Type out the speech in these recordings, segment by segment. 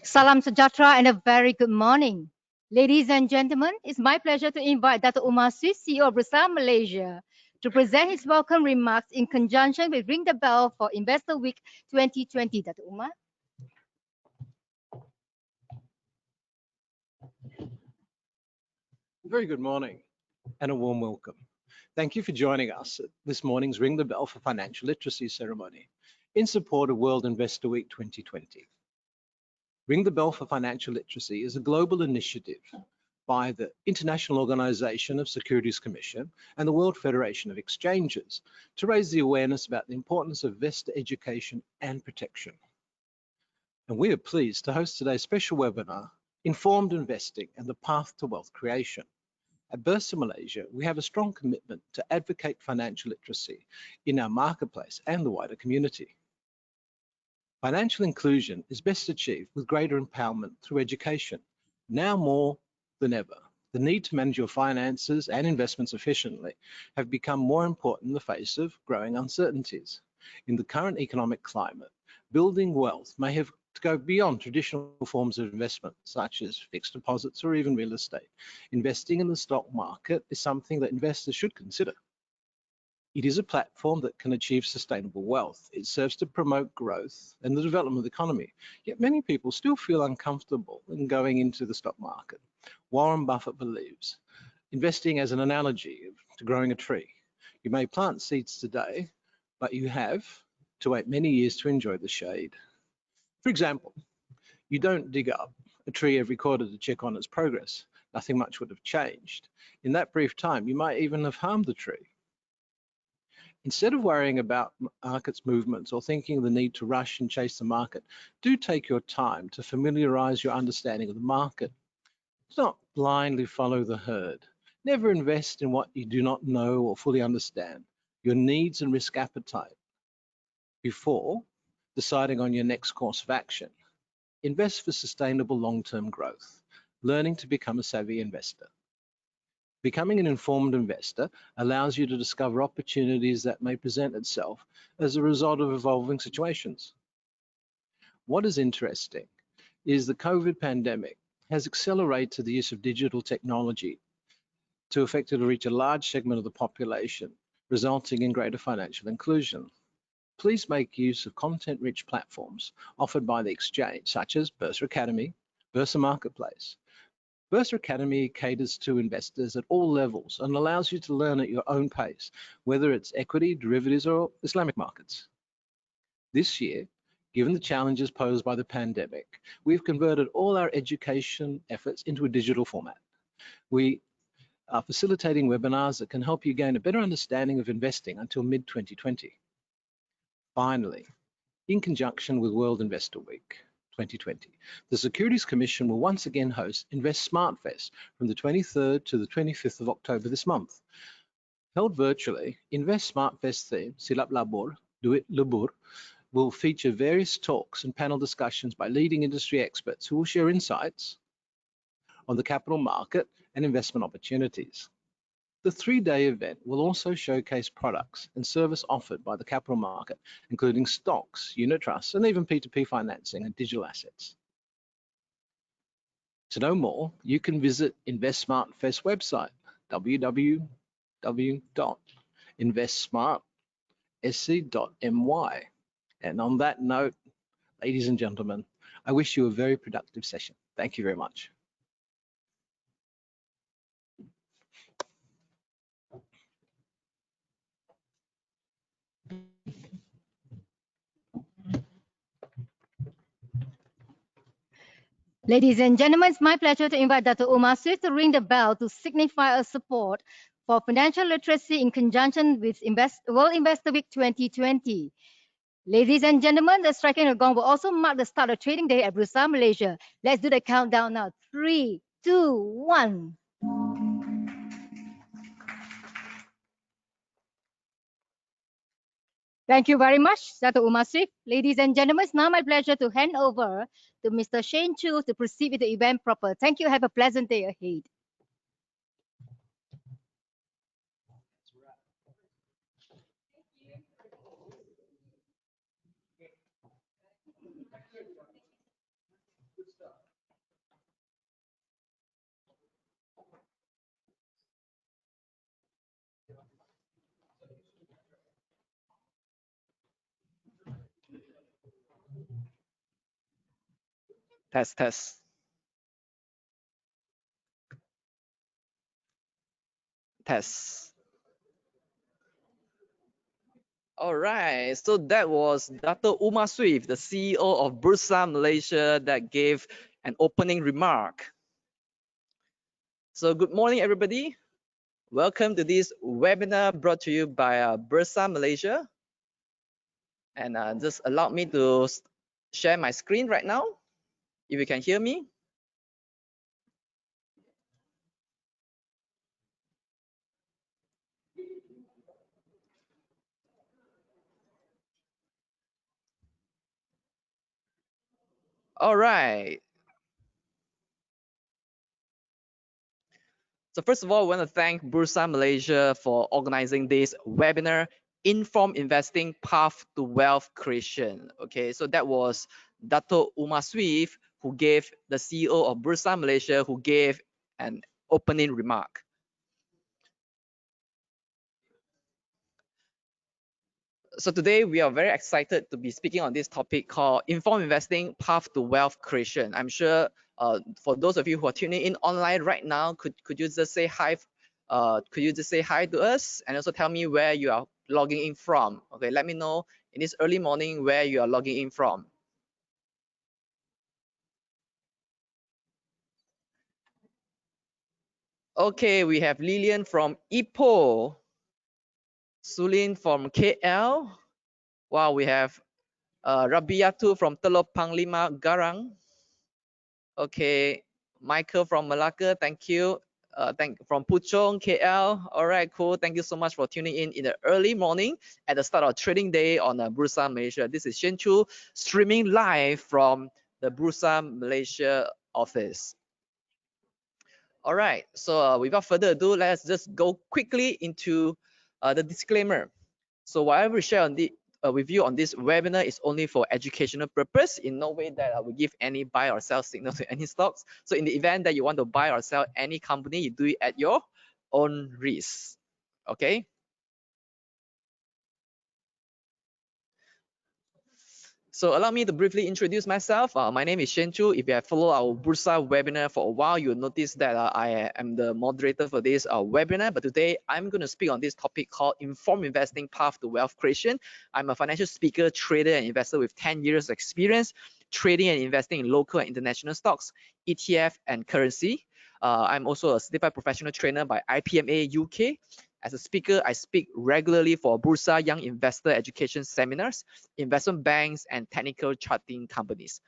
Salam Sejahtera and a very good morning. Ladies and gentlemen, it's my pleasure to invite Dr. Umar Swift, CEO of Bursa Malaysia, to present his welcome remarks in conjunction with Ring the Bell for Investor Week 2020. Dr. Umar. Very good morning and a warm welcome. Thank you for joining us at this morning's Ring the Bell for Financial Literacy ceremony in support of World Investor Week 2020. Ring the Bell for Financial Literacy is a global initiative by the International Organization of Securities Commission and the World Federation of Exchanges to raise the awareness about the importance of investor education and protection. And we are pleased to host today's special webinar, Informed Investing and the Path to Wealth Creation. At Bursa Malaysia, we have a strong commitment to advocate financial literacy in our marketplace and the wider community. Financial inclusion is best achieved with greater empowerment through education. Now more than ever, the need to manage your finances and investments efficiently have become more important in the face of growing uncertainties. In the current economic climate, building wealth may have to go beyond traditional forms of investment, such as fixed deposits or even real estate. Investing in the stock market is something that investors should consider. It is a platform that can achieve sustainable wealth. It serves to promote growth and the development of the economy. Yet many people still feel uncomfortable in going into the stock market. Warren Buffett believes investing as an analogy to growing a tree. You may plant seeds today, but you have to wait many years to enjoy the shade. For example, you don't dig up a tree every quarter to check on its progress. Nothing much would have changed. In that brief time, you might even have harmed the tree. Instead of worrying about market's movements or thinking of the need to rush and chase the market, do take your time to familiarize your understanding of the market. Do not blindly follow the herd. Never invest in what you do not know or fully understand. Your needs and risk appetite before deciding on your next course of action. Invest for sustainable long-term growth, learning to become a savvy investor. Becoming an informed investor allows you to discover opportunities that may present itself as a result of evolving situations. What is interesting is the COVID pandemic has accelerated the use of digital technology to effectively reach a large segment of the population, resulting in greater financial inclusion. Please make use of content-rich platforms offered by the exchange, such as Bursa Academy, Bursa Marketplace. Bursa Academy caters to investors at all levels and allows you to learn at your own pace, whether it's equity, derivatives, or Islamic markets. This year, given the challenges posed by the pandemic, we've converted all our education efforts into a digital format. We are facilitating webinars that can help you gain a better understanding of investing until mid-2020. Finally, in conjunction with World Investor Week 2020, the Securities Commission will once again host Invest Smart Fest from the 23rd to the 25th of October this month. Held virtually, Invest Smart Fest theme, Silap Labor, Do It Lebur, will feature various talks and panel discussions by leading industry experts who will share insights on the capital market and investment opportunities. The three-day event will also showcase products and service offered by the capital market, including stocks, unit trusts, and even P2P financing and digital assets. To know more, you can visit InvestSmartFest website, www.investsmartsc.my. And on that note, ladies and gentlemen, I wish you a very productive session. Thank you very much. Ladies and gentlemen, it's my pleasure to invite Dr. Umar Swift to ring the bell to signify a support for financial literacy in conjunction with World Investor Week 2020. Ladies and gentlemen, the striking of gong will also mark the start of trading day at Bursa Malaysia. Let's do the countdown now. 3, 2, 1. Thank you very much, Dr. Umar Swift. Ladies and gentlemen, it's now my pleasure to hand over to Mr. Shane Chu to proceed with the event proper. Thank you. Have a pleasant day ahead. Test, test. Test. All right, so that was Dr. Umar Swift, the CEO of Bursa Malaysia, that gave an opening remark. So good morning, everybody. Welcome to this webinar brought to you by Bursa Malaysia. And just allow me to share my screen right now, if you can hear me. All right. So first of all, I want to thank Bursa Malaysia for organizing this webinar, Informed Investing Path to Wealth Creation. Okay, so that was Dato Umar Swift, who gave the CEO of Bursa Malaysia, who gave an opening remark. So today we are very excited to be speaking on this topic called Informed Investing Path to Wealth Creation. I'm sure for those of you who are tuning in online right now, could you just say hi? Could you just say hi to us and also tell me where you are logging in from? Okay, let me know in this early morning where you are logging in from. Okay, we have Lillian from Ipoh, Sulin from KL. Wow, we have Rabiatu from Teluk Panglima Garang. Okay, Michael from Malacca, thank you. From Puchong, KL. All right, cool. Thank you so much for tuning in the early morning at the start of trading day on Bursa Malaysia. This is Shen Chu streaming live from the Bursa Malaysia office. All right, so without further ado, let's just go quickly into the disclaimer. So whatever we share on with you on this webinar is only for educational purpose. In no way that we give any buy or sell signal to any stocks. So in the event that you want to buy or sell any company, you do it at your own risk. Okay. So allow me to briefly introduce myself. My name is Shen Chu. If you have followed our Bursa webinar for a while, you'll notice that I am the moderator for this webinar. But today, I'm going to speak on this topic called Informed Investing Path to Wealth Creation. I'm a financial speaker, trader, and investor with 10 years of experience trading and investing in local and international stocks, ETF, and currency. I'm also a certified professional trainer by IPMA UK. As a speaker, I speak regularly for Bursa Young Investor Education Seminars, investment banks, and technical charting companies.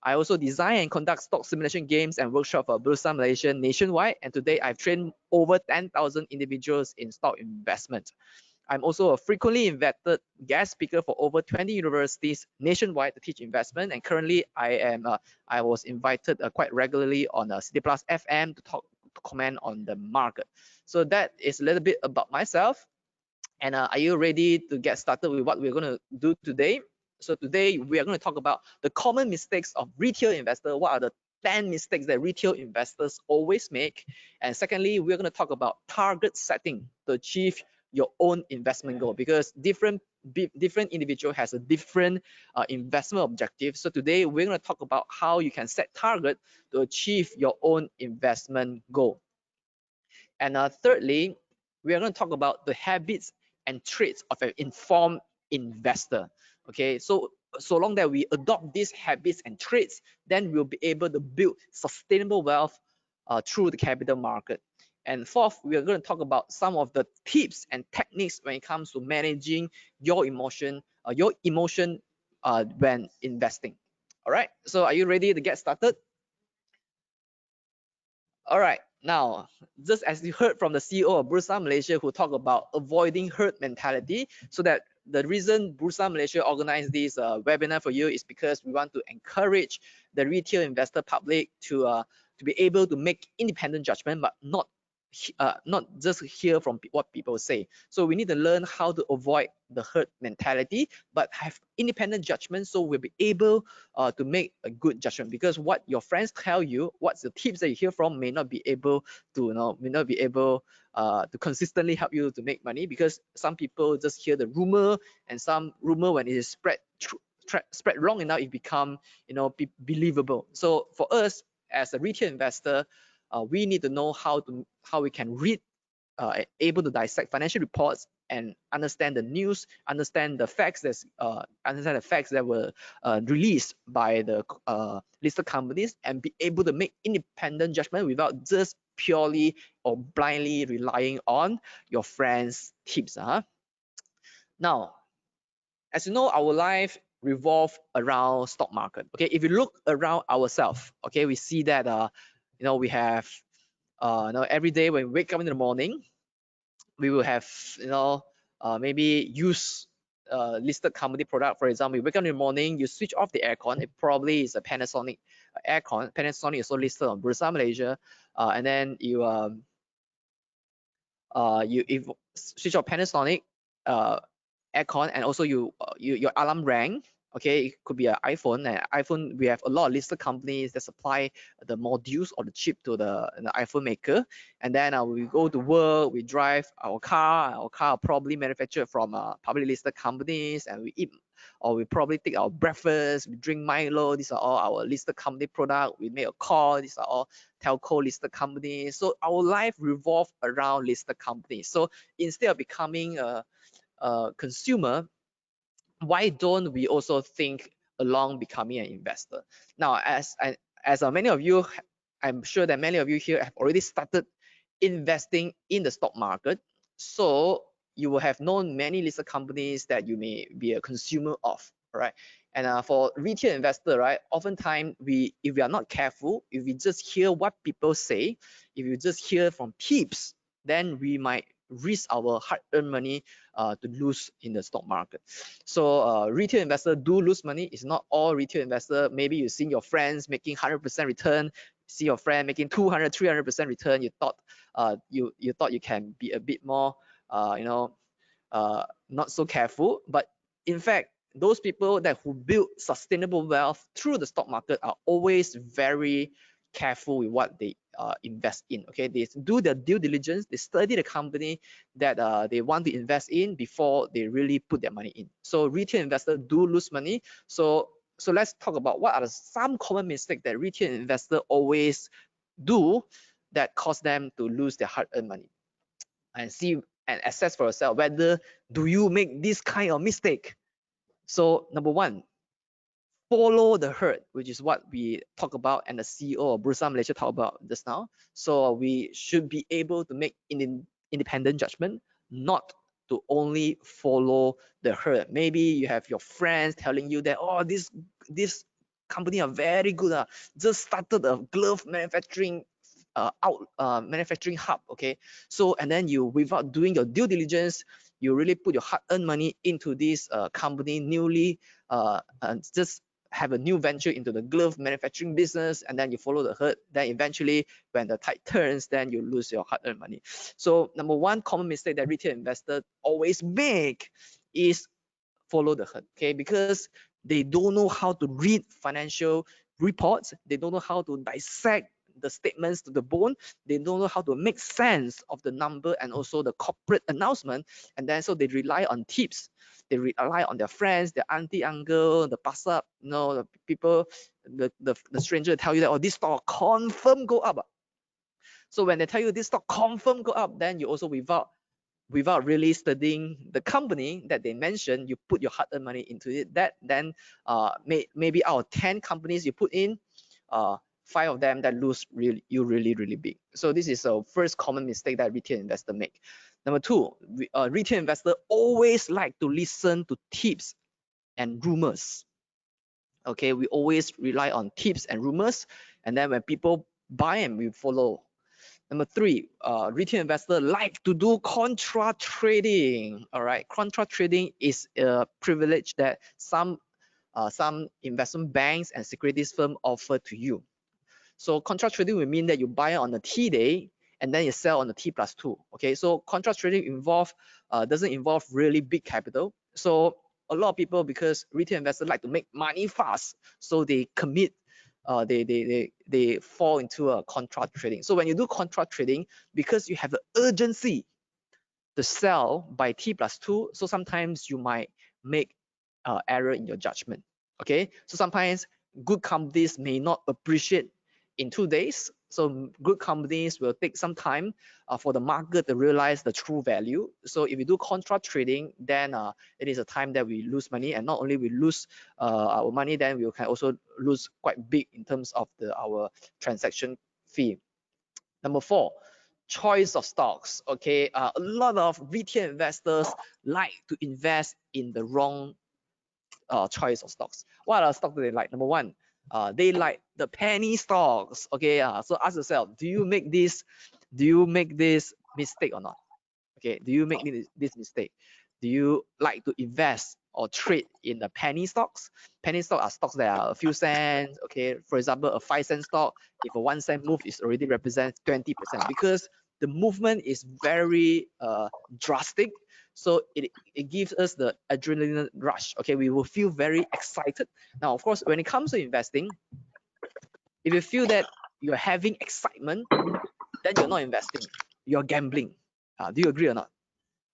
I also design and conduct stock simulation games and workshops for Bursa Malaysia nationwide. And today I've trained over 10,000 individuals in stock investment. I'm also a frequently invited guest speaker for over 20 universities nationwide to teach investment. And currently I was invited quite regularly on City Plus FM to comment on the market. So that is a little bit about myself. And are you ready to get started with what we're going to do today? So today we are going to talk about the common mistakes of retail investors. What are the 10 mistakes that retail investors always make? And secondly, we're going to talk about target setting to achieve your own investment goal, because different individual has a different investment objective. So today we're going to talk about how you can set target to achieve your own investment goal. And thirdly, we are going to talk about the habits and traits of an informed investor. Okay, so long that we adopt these habits and traits, then we'll be able to build sustainable wealth through the capital market. And fourth, we are going to talk about some of the tips and techniques when it comes to managing your emotion when investing. All right, so are you ready to get started? All right, now, just as you heard from the CEO of Bursa Malaysia, who talked about avoiding herd mentality, so that the reason Bursa Malaysia organized this webinar for you is because we want to encourage the retail investor public to be able to make independent judgment, but not just hear from what people say. So we need to learn how to avoid the herd mentality, but have independent judgment, so we'll be able to make a good judgment. Because what your friends tell you, what's the tips that you hear from, may not be able to to consistently help you to make money, because some people just hear the rumor, and some rumor, when it is spread spread long enough, it become, you know, believable. So for us as a retail investor, we need to know how we can read, able to dissect financial reports and understand the news, understand the facts that were released by the listed companies, and be able to make independent judgment without just purely or blindly relying on your friends' tips. Now, as you know, our life revolve around stock market. Okay, if you look around ourselves, okay, we see that you know, we have you know, every day when we wake up in the morning, we will have, you know, maybe use listed company product. For example, you wake up in the morning, you switch off the aircon. It probably is a Panasonic aircon. Panasonic is also listed on Bursa Malaysia, and then you switch off Panasonic aircon, and also your alarm rang. Okay, it could be an iPhone. And iPhone, we have a lot of listed companies that supply the modules or the chip to the iPhone maker. And then we go to work, we drive our car. Our car probably manufactured from publicly listed companies, and we eat, or we probably take our breakfast, we drink Milo. These are all our listed company product. We make a call. These are all telco listed companies. So our life revolves around listed companies. So instead of becoming a consumer, why don't we also think along becoming an investor? Now, as many of you, I'm sure that many of you here have already started investing in the stock market. So you will have known many listed companies that you may be a consumer of, right? And for retail investor, right, oftentimes if we are not careful, if we just hear what people say, if you just hear from tips, then we might risk our hard-earned money to lose in the stock market. So retail investor do lose money. It's not all retail investor. Maybe you see your friends making 100% return, see your friend making 200, 300% return. You thought you thought you can be a bit more you know, not so careful. But in fact, those people who build sustainable wealth through the stock market are always very careful with what they invest in. Okay, they do their due diligence, they study the company that they want to invest in before they really put their money in. So retail investors do lose money. So let's talk about what are some common mistakes that retail investors always do that cause them to lose their hard-earned money, and see and assess for yourself whether do you make this kind of mistake. So number one, follow the herd, which is what we talk about and the CEO of Bursa Malaysia talk about just now. So we should be able to make independent judgment, not to only follow the herd. Maybe you have your friends telling you that, oh, this company are very good, just started a glove manufacturing manufacturing hub. Okay, so and then you, without doing your due diligence, you really put your hard-earned money into this company newly, just have a new venture into the glove manufacturing business, and then you follow the herd. Then eventually, when the tide turns, then you lose your hard-earned money. So number one common mistake that retail investors always make is follow the herd. Okay, because they don't know how to read financial reports. They don't know how to dissect the statements to the bone. They don't know how to make sense of the number and also the corporate announcement. And then so they rely on tips. They rely on their friends, their auntie, uncle, the pass up, you know, the people, the stranger tell you that, oh, this stock confirm go up. So when they tell you this stock confirm go up, then you also, without really studying the company that they mentioned, you put your hard-earned money into it. That then maybe out of 10 companies you put in, 5 of them that lose really big. So this is a first common mistake that retail investors make. Number two, retail investors always like to listen to tips and rumors. Okay, we always rely on tips and rumors, and then when people buy and we follow. Number three, retail investors like to do contra trading. All right, contra trading is a privilege that some investment banks and securities firms offer to you. So contra trading will mean that you buy on the T day and then you sell on the T+2. Okay, so contra trading doesn't involve really big capital. So a lot of people, because retail investors like to make money fast, so they commit. They fall into a contra trading. So when you do contra trading, because you have the urgency to sell by T+2, so sometimes you might make error in your judgment. Okay, so sometimes good companies may not appreciate in 2 days. So good companies will take some time for the market to realize the true value. So if we do contra trading, then it is a time that we lose money, and not only we lose our money, then we can also lose quite big in terms of our transaction fee. Number 4, choice of stocks. Okay, a lot of retail investors like to invest in the wrong choice of stocks. What are stocks that they like? Number 1, they like the penny stocks. Okay, so ask yourself, do you make this mistake or not? Okay, do you make this mistake? Do you like to invest or trade in the penny stocks? Penny stocks are stocks that are a few cents. Okay, for example, a 5-cent stock, if a 1 cent move is already represents 20%, because the movement is very drastic. So it gives us the adrenaline rush. Okay, we will feel very excited. Now, of course, when it comes to investing, if you feel that you're having excitement, then you're not investing, you're gambling. Do you agree or not?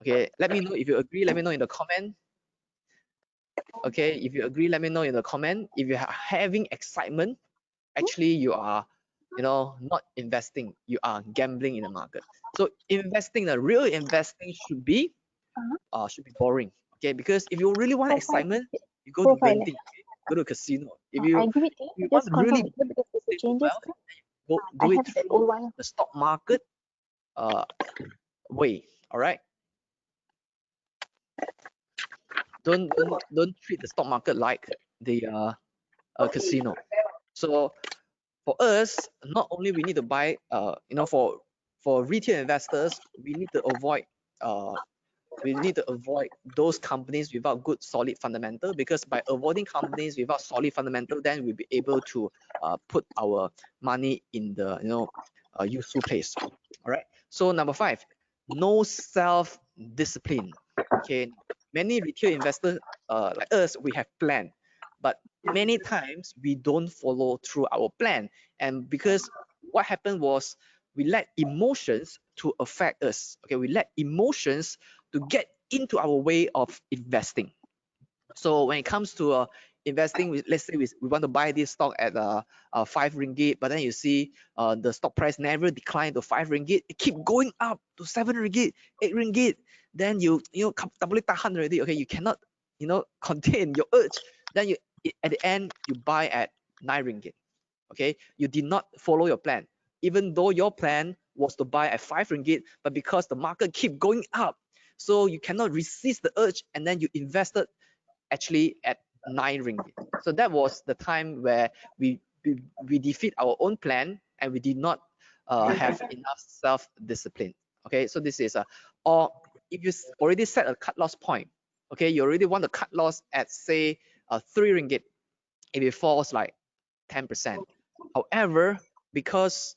Okay, let me know if you agree. Let me know in the comment. Okay, if you agree, let me know in the comment. If you are having excitement, actually you are, not investing. You are gambling in the market. So investing, the real investing should be boring. Okay, because if you really want excitement, you go to Profile. renting. Okay? Go to casino. If I you give it to you. want Just to really confirm it because there's a changes. well, go I do it have the through old one. the stock market way. All right. Don't treat the stock market like the casino. So for us, not only we need to buy, for retail investors, we need to avoid those companies without good solid fundamental, because by avoiding companies without solid fundamental, then we'll be able to put our money in the useful place. All right. So number 5, no self discipline. Okay, many retail investors like us, we have plan, but many times we don't follow through our plan. And because what happened was, we let emotions to affect us. Okay, we let emotions to get into our way of investing. So when it comes to investing, let's say we want to buy this stock at 5 ringgit, but then you see the stock price never declined to 5 ringgit. It keep going up to 7 ringgit, 8 ringgit. Then you tak boleh tahan already. Okay, you cannot contain your urge. Then at the end you buy at 9 ringgit. Okay, you did not follow your plan, even though your plan was to buy at 5 ringgit, but because the market keep going up, so you cannot resist the urge, and then you invested actually at 9 ringgit. So that was the time where we defeat our own plan, and we did not have enough self-discipline. Okay, so this is or if you already set a cut loss point, okay, you already want to cut loss at say 3 ringgit. If it falls like 10%, however, because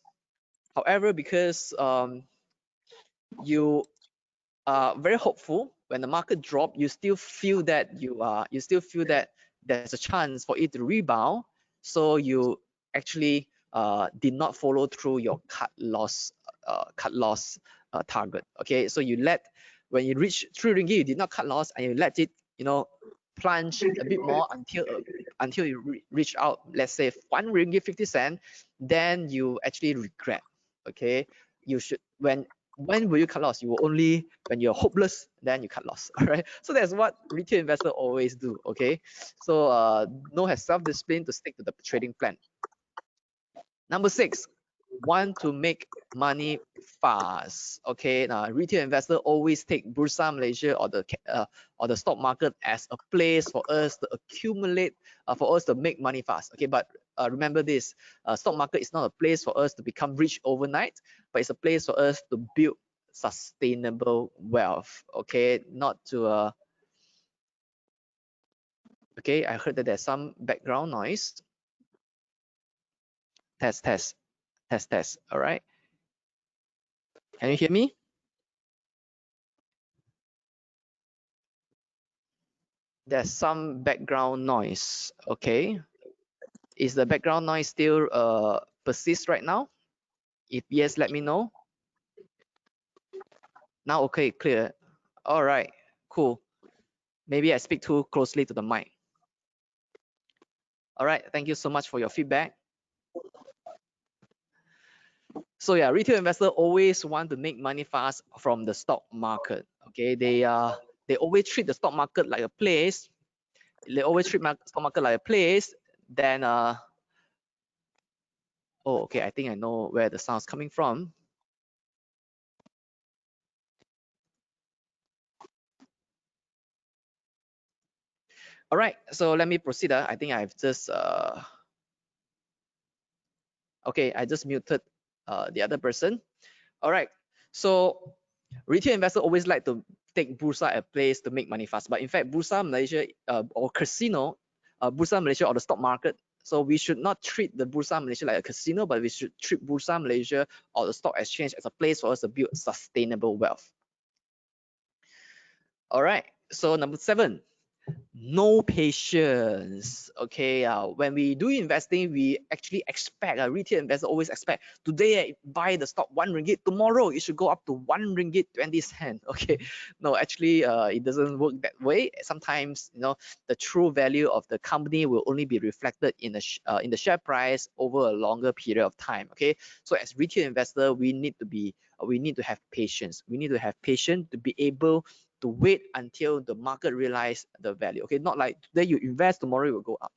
you are very hopeful, when the market drop, you still feel that there's a chance for it to rebound, so you actually did not follow through your cut loss target. Okay, so when you reach 3 ringgit, you did not cut loss, and you let it plunge a bit more until you reach out, let's say 1 ringgit 50 cent, then you actually regret. Okay, you should, when will you cut loss? You will only when you're hopeless, then you cut loss. All right, so that's what retail investors always do. Okay, so no has self-discipline to stick to the trading plan. Number 6, want to make money fast. Okay, now retail investor always take Bursa Malaysia or the stock market as a place for us to accumulate, for us to make money fast. Okay, but remember this: stock market is not a place for us to become rich overnight, but it's a place for us to build sustainable wealth. Okay, not to okay, I heard that there's some background noise. Test. All right, can you hear me? There's some background noise. Okay, is the background noise still persist right now? If yes, let me know. Now okay, clear. All right, cool. Maybe I speak too closely to the mic. All right, thank you so much for your feedback. So yeah, retail investor always want to make money fast from the stock market. Okay, they always treat the stock market like a place. They always treat stock market like a place. Then oh, okay, I think I know where the sound's coming from. All right, so let me proceed. I think I've just okay, I just muted the other person. All right, so retail investors always like to take Bursa as a place to make money fast, but in fact, Bursa Malaysia or casino, Bursa Malaysia or the stock market. So we should not treat the Bursa Malaysia like a casino, but we should treat Bursa Malaysia or the stock exchange as a place for us to build sustainable wealth. All right, so number 7. No patience. Okay, when we do investing, we actually expect a retail investor always expect today I buy the stock 1 ringgit, tomorrow it should go up to 1 ringgit 20 cent. Okay, no, actually it doesn't work that way. Sometimes, you know, the true value of the company will only be reflected in the share price over a longer period of time. Okay, so as retail investor, we need to have patience. We need to have patience to be able to wait until the market realize the value. Okay, not like today you invest, tomorrow it will go up.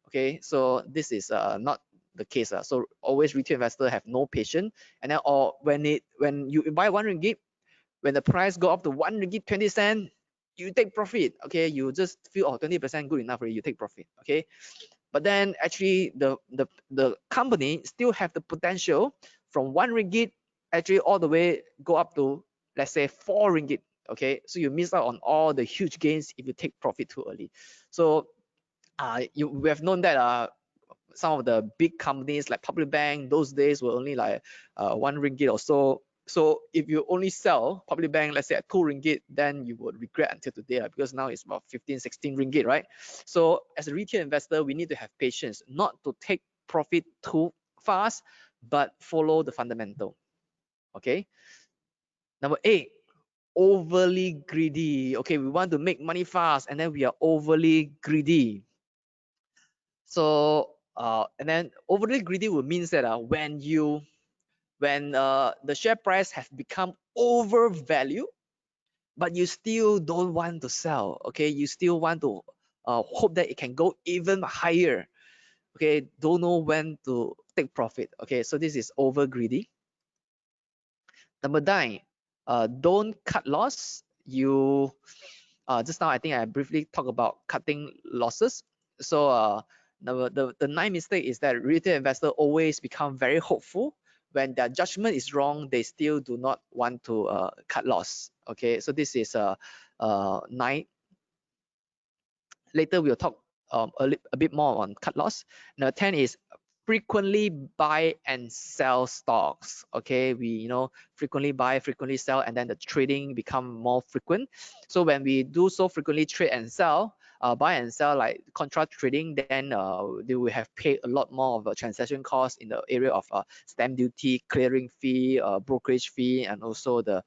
Okay, so this is not the case. So always retail investor have no patience, and then or when you buy 1 ringgit, when the price go up to 1 ringgit 20 cent, you take profit. Okay, you just feel 20% good enough, you take profit. Okay, but then actually the company still have the potential from 1 ringgit actually all the way go up to, let's say, 4 ringgit. Okay, so you miss out on all the huge gains if you take profit too early. So we have known that some of the big companies like public bank those days were only like 1 ringgit or so. So if you only sell public bank, let's say at 2 ringgit, then you would regret until today, because now it's about 15, 16 ringgit, right? So as a retail investor, we need to have patience, not to take profit too fast, but follow the fundamental. Okay. Number 8, overly greedy. Okay, we want to make money fast, and then we are overly greedy. So and then overly greedy will means that when the share price have become overvalued, but you still don't want to sell. Okay, you still want to hope that it can go even higher. Okay, don't know when to take profit. Okay, so this is over greedy. Number 9, don't cut loss. You just now I think I briefly talked about cutting losses. So the 9th mistake is that retail investor always become very hopeful. When their judgment is wrong, they still do not want to cut loss. Okay, so this is 9. Later we'll talk a bit more on cut loss. Now 10 is frequently buy and sell stocks. Okay, we frequently buy, frequently sell, and then the trading become more frequent. So when we do so frequently trade and sell, buy and sell like contract trading, then they will have paid a lot more of a transaction cost in the area of stamp duty, clearing fee, brokerage fee, and also the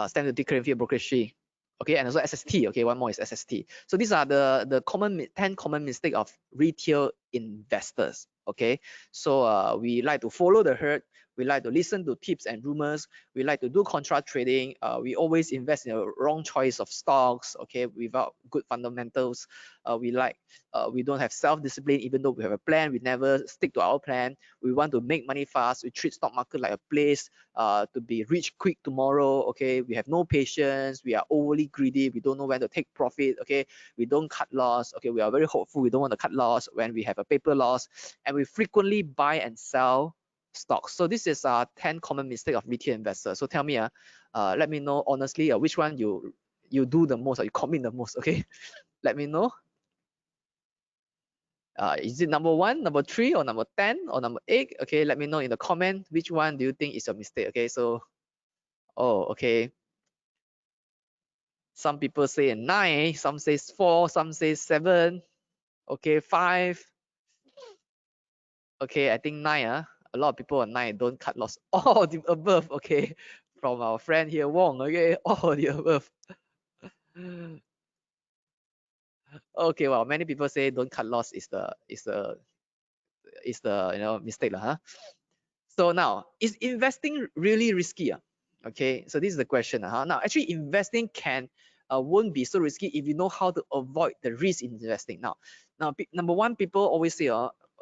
stamp duty, clearing fee, brokerage fee. Okay, and also SST. Okay, one more is SST. So these are the 10 common mistake of retail investors. Okay, so we like to follow the herd. We like to listen to tips and rumors. We like to do contract trading. We always invest in a wrong choice of stocks. Okay, without good fundamentals. We don't have self-discipline. Even though we have a plan, we never stick to our plan. We want to make money fast. We treat stock market like a place to be rich quick tomorrow. Okay, we have no patience. We are overly greedy. We don't know when to take profit. Okay, we don't cut loss. Okay, we are very hopeful. We don't want to cut loss when we have a paper loss, and we frequently buy and sell stocks. So this is 10 common mistake of retail investors. So tell me, let me know honestly, which one you do the most, or you commit the most. Okay, let me know. Is it number 1, number 3, or number 10, or number 8? Okay, let me know in the comment which one do you think is a mistake. Okay, so okay, some people say 9, some say 4, some say 7. Okay, 5. Okay, I think 9. A lot of people are 9, don't cut loss. All the above. Okay, from our friend here, Wong. Okay, all the above. Okay, well, many people say don't cut loss is the mistake, huh? So now, is investing really risky? Okay, so this is the question. Now, actually, investing won't be so risky if you know how to avoid the risk in investing. Now, number one, people always say,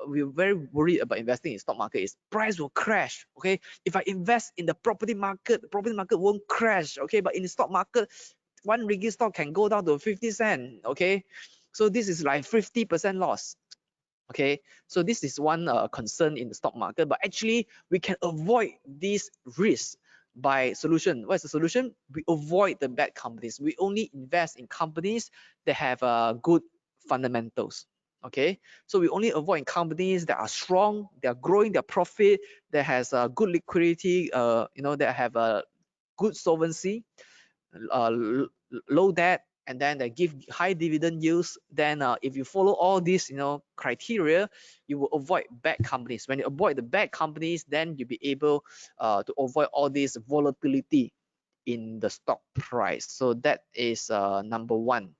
we're very worried about investing in stock market is price will crash. Okay, if I invest in the property market won't crash. Okay, but in the stock market, one ringgit stock can go down to 50 cents. Okay, so this is like 50% loss. Okay, so this is one concern in the stock market, but actually we can avoid this risk by solution. What is the solution? We avoid the bad companies. We only invest in companies that have good fundamentals. Okay, so we only avoid companies that are strong, they are growing their profit, that has good liquidity, that have a good solvency, uh, low debt, and then they give high dividend yields. Then if you follow all these criteria, you will avoid bad companies. When you avoid the bad companies, then you'll be able to avoid all this volatility in the stock price. So that is number one.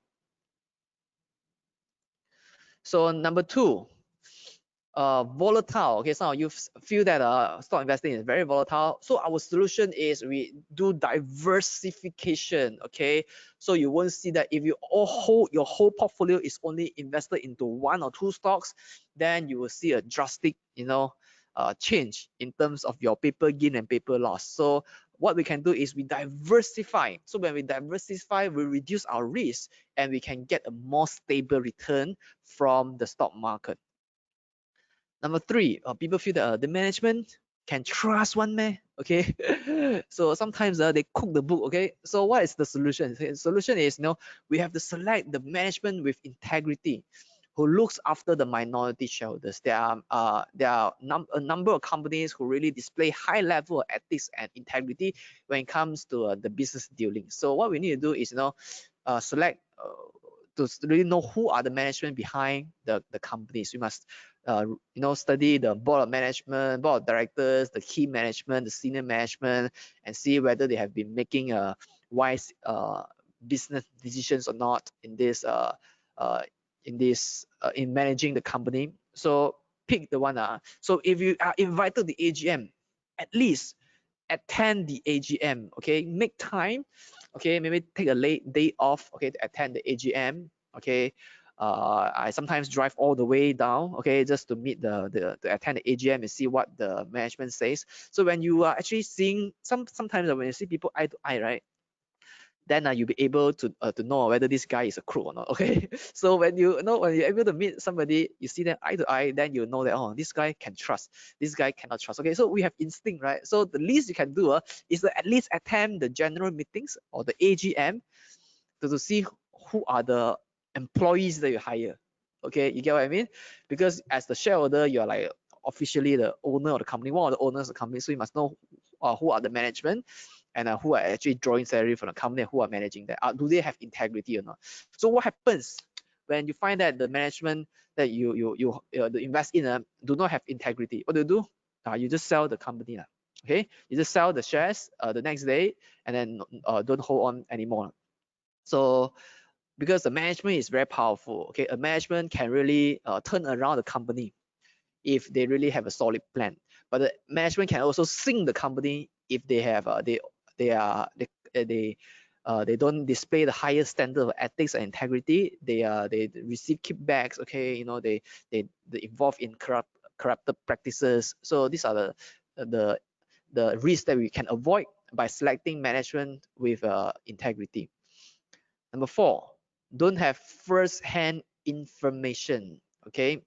So number two, volatile. Okay, some of you feel that stock investing is very volatile. So our solution is we do diversification. Okay, so you won't see that if you your whole portfolio is only invested into one or two stocks, then you will see a drastic change in terms of your paper gain and paper loss. So what we can do is we diversify. So when we diversify, we reduce our risk and we can get a more stable return from the stock market. Number three, people feel that the management can trust one man. Okay, so sometimes they cook the book. Okay, so what is the solution? The solution is we have to select the management with integrity, who looks after the minority shareholders. There are a number of companies who really display high level of ethics and integrity when it comes to the business dealing. So what we need to do is select to really know who are the management behind the companies. We must study the board of management, board of directors, the key management, the senior management, and see whether they have been making wise business decisions or not in managing the company. So pick the one. So if you are invited to the AGM, at least attend the AGM. Okay, make time. Okay, maybe take a late day off. Okay, to attend the AGM. Okay, I sometimes drive all the way down. Okay, just to meet to attend the AGM and see what the management says. So when you are actually seeing sometimes when you see people eye to eye, right? Then you'll be able to know whether this guy is a crook or not. Okay, so when when you're able to meet somebody, you see them eye to eye, then you know that, oh, this guy can trust, this guy cannot trust. Okay, so we have instinct, right? So the least you can do is to at least attend the general meetings or the AGM to see who are the employees that you hire. Okay, you get what I mean? Because as the shareholder, you're like officially the owner of the company, one of the owners of the company, so you must know who are the management and who are actually drawing salary from the company and who are managing that. Do they have integrity or not? So what happens when you find that the management that you invest in do not have integrity? What do you do? You just sell the company. Okay, you just sell the shares the next day and then don't hold on anymore. So because the management is very powerful, okay, a management can really turn around the company if they really have a solid plan. But the management can also sink the company if they have they don't display the highest standard of ethics and integrity. They receive kickbacks. Okay, they involve in corrupted practices. So these are the risks that we can avoid by selecting management with integrity. Number four, don't have first-hand information. Okay,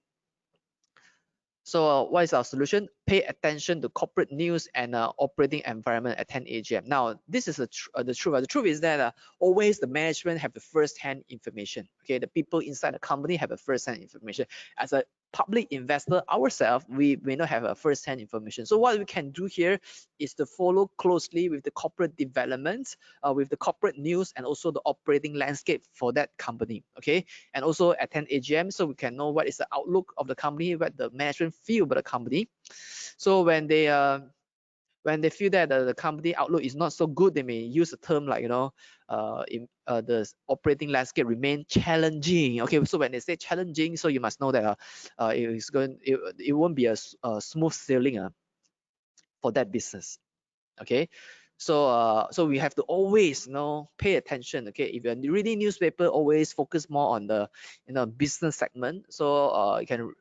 so what is our solution? Pay attention to corporate news and operating environment. Attend AGM. Now, this is the truth. The truth is that always the management have the first-hand information. Okay, the people inside the company have a first-hand information. As a public investor ourselves, we may not have a first-hand information. So what we can do here is to follow closely with the corporate developments, with the corporate news, and also the operating landscape for that company. Okay, and also attend AGM so we can know what is the outlook of the company, what the management feel about the company. So when they when they feel that the company outlook is not so good, they may use a term like, the operating landscape remain challenging. Okay, so when they say challenging, so you must know that it won't be a smooth sailing for that business. Okay, so we have to always pay attention. Okay, if you're reading newspaper, always focus more on the business segment. So you can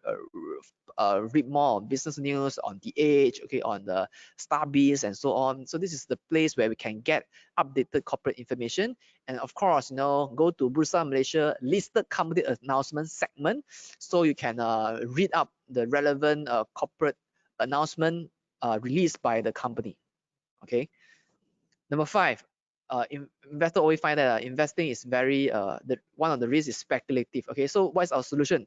read more on business news on The Age, okay, on the Starbees and so on. So this is the place where we can get updated corporate information. And of course, go to Bursa Malaysia listed company announcement segment, so you can read up the relevant corporate announcement released by the company. Okay. Number 5, investor always find that investing is very one of the risks is speculative. Okay, so what is our solution?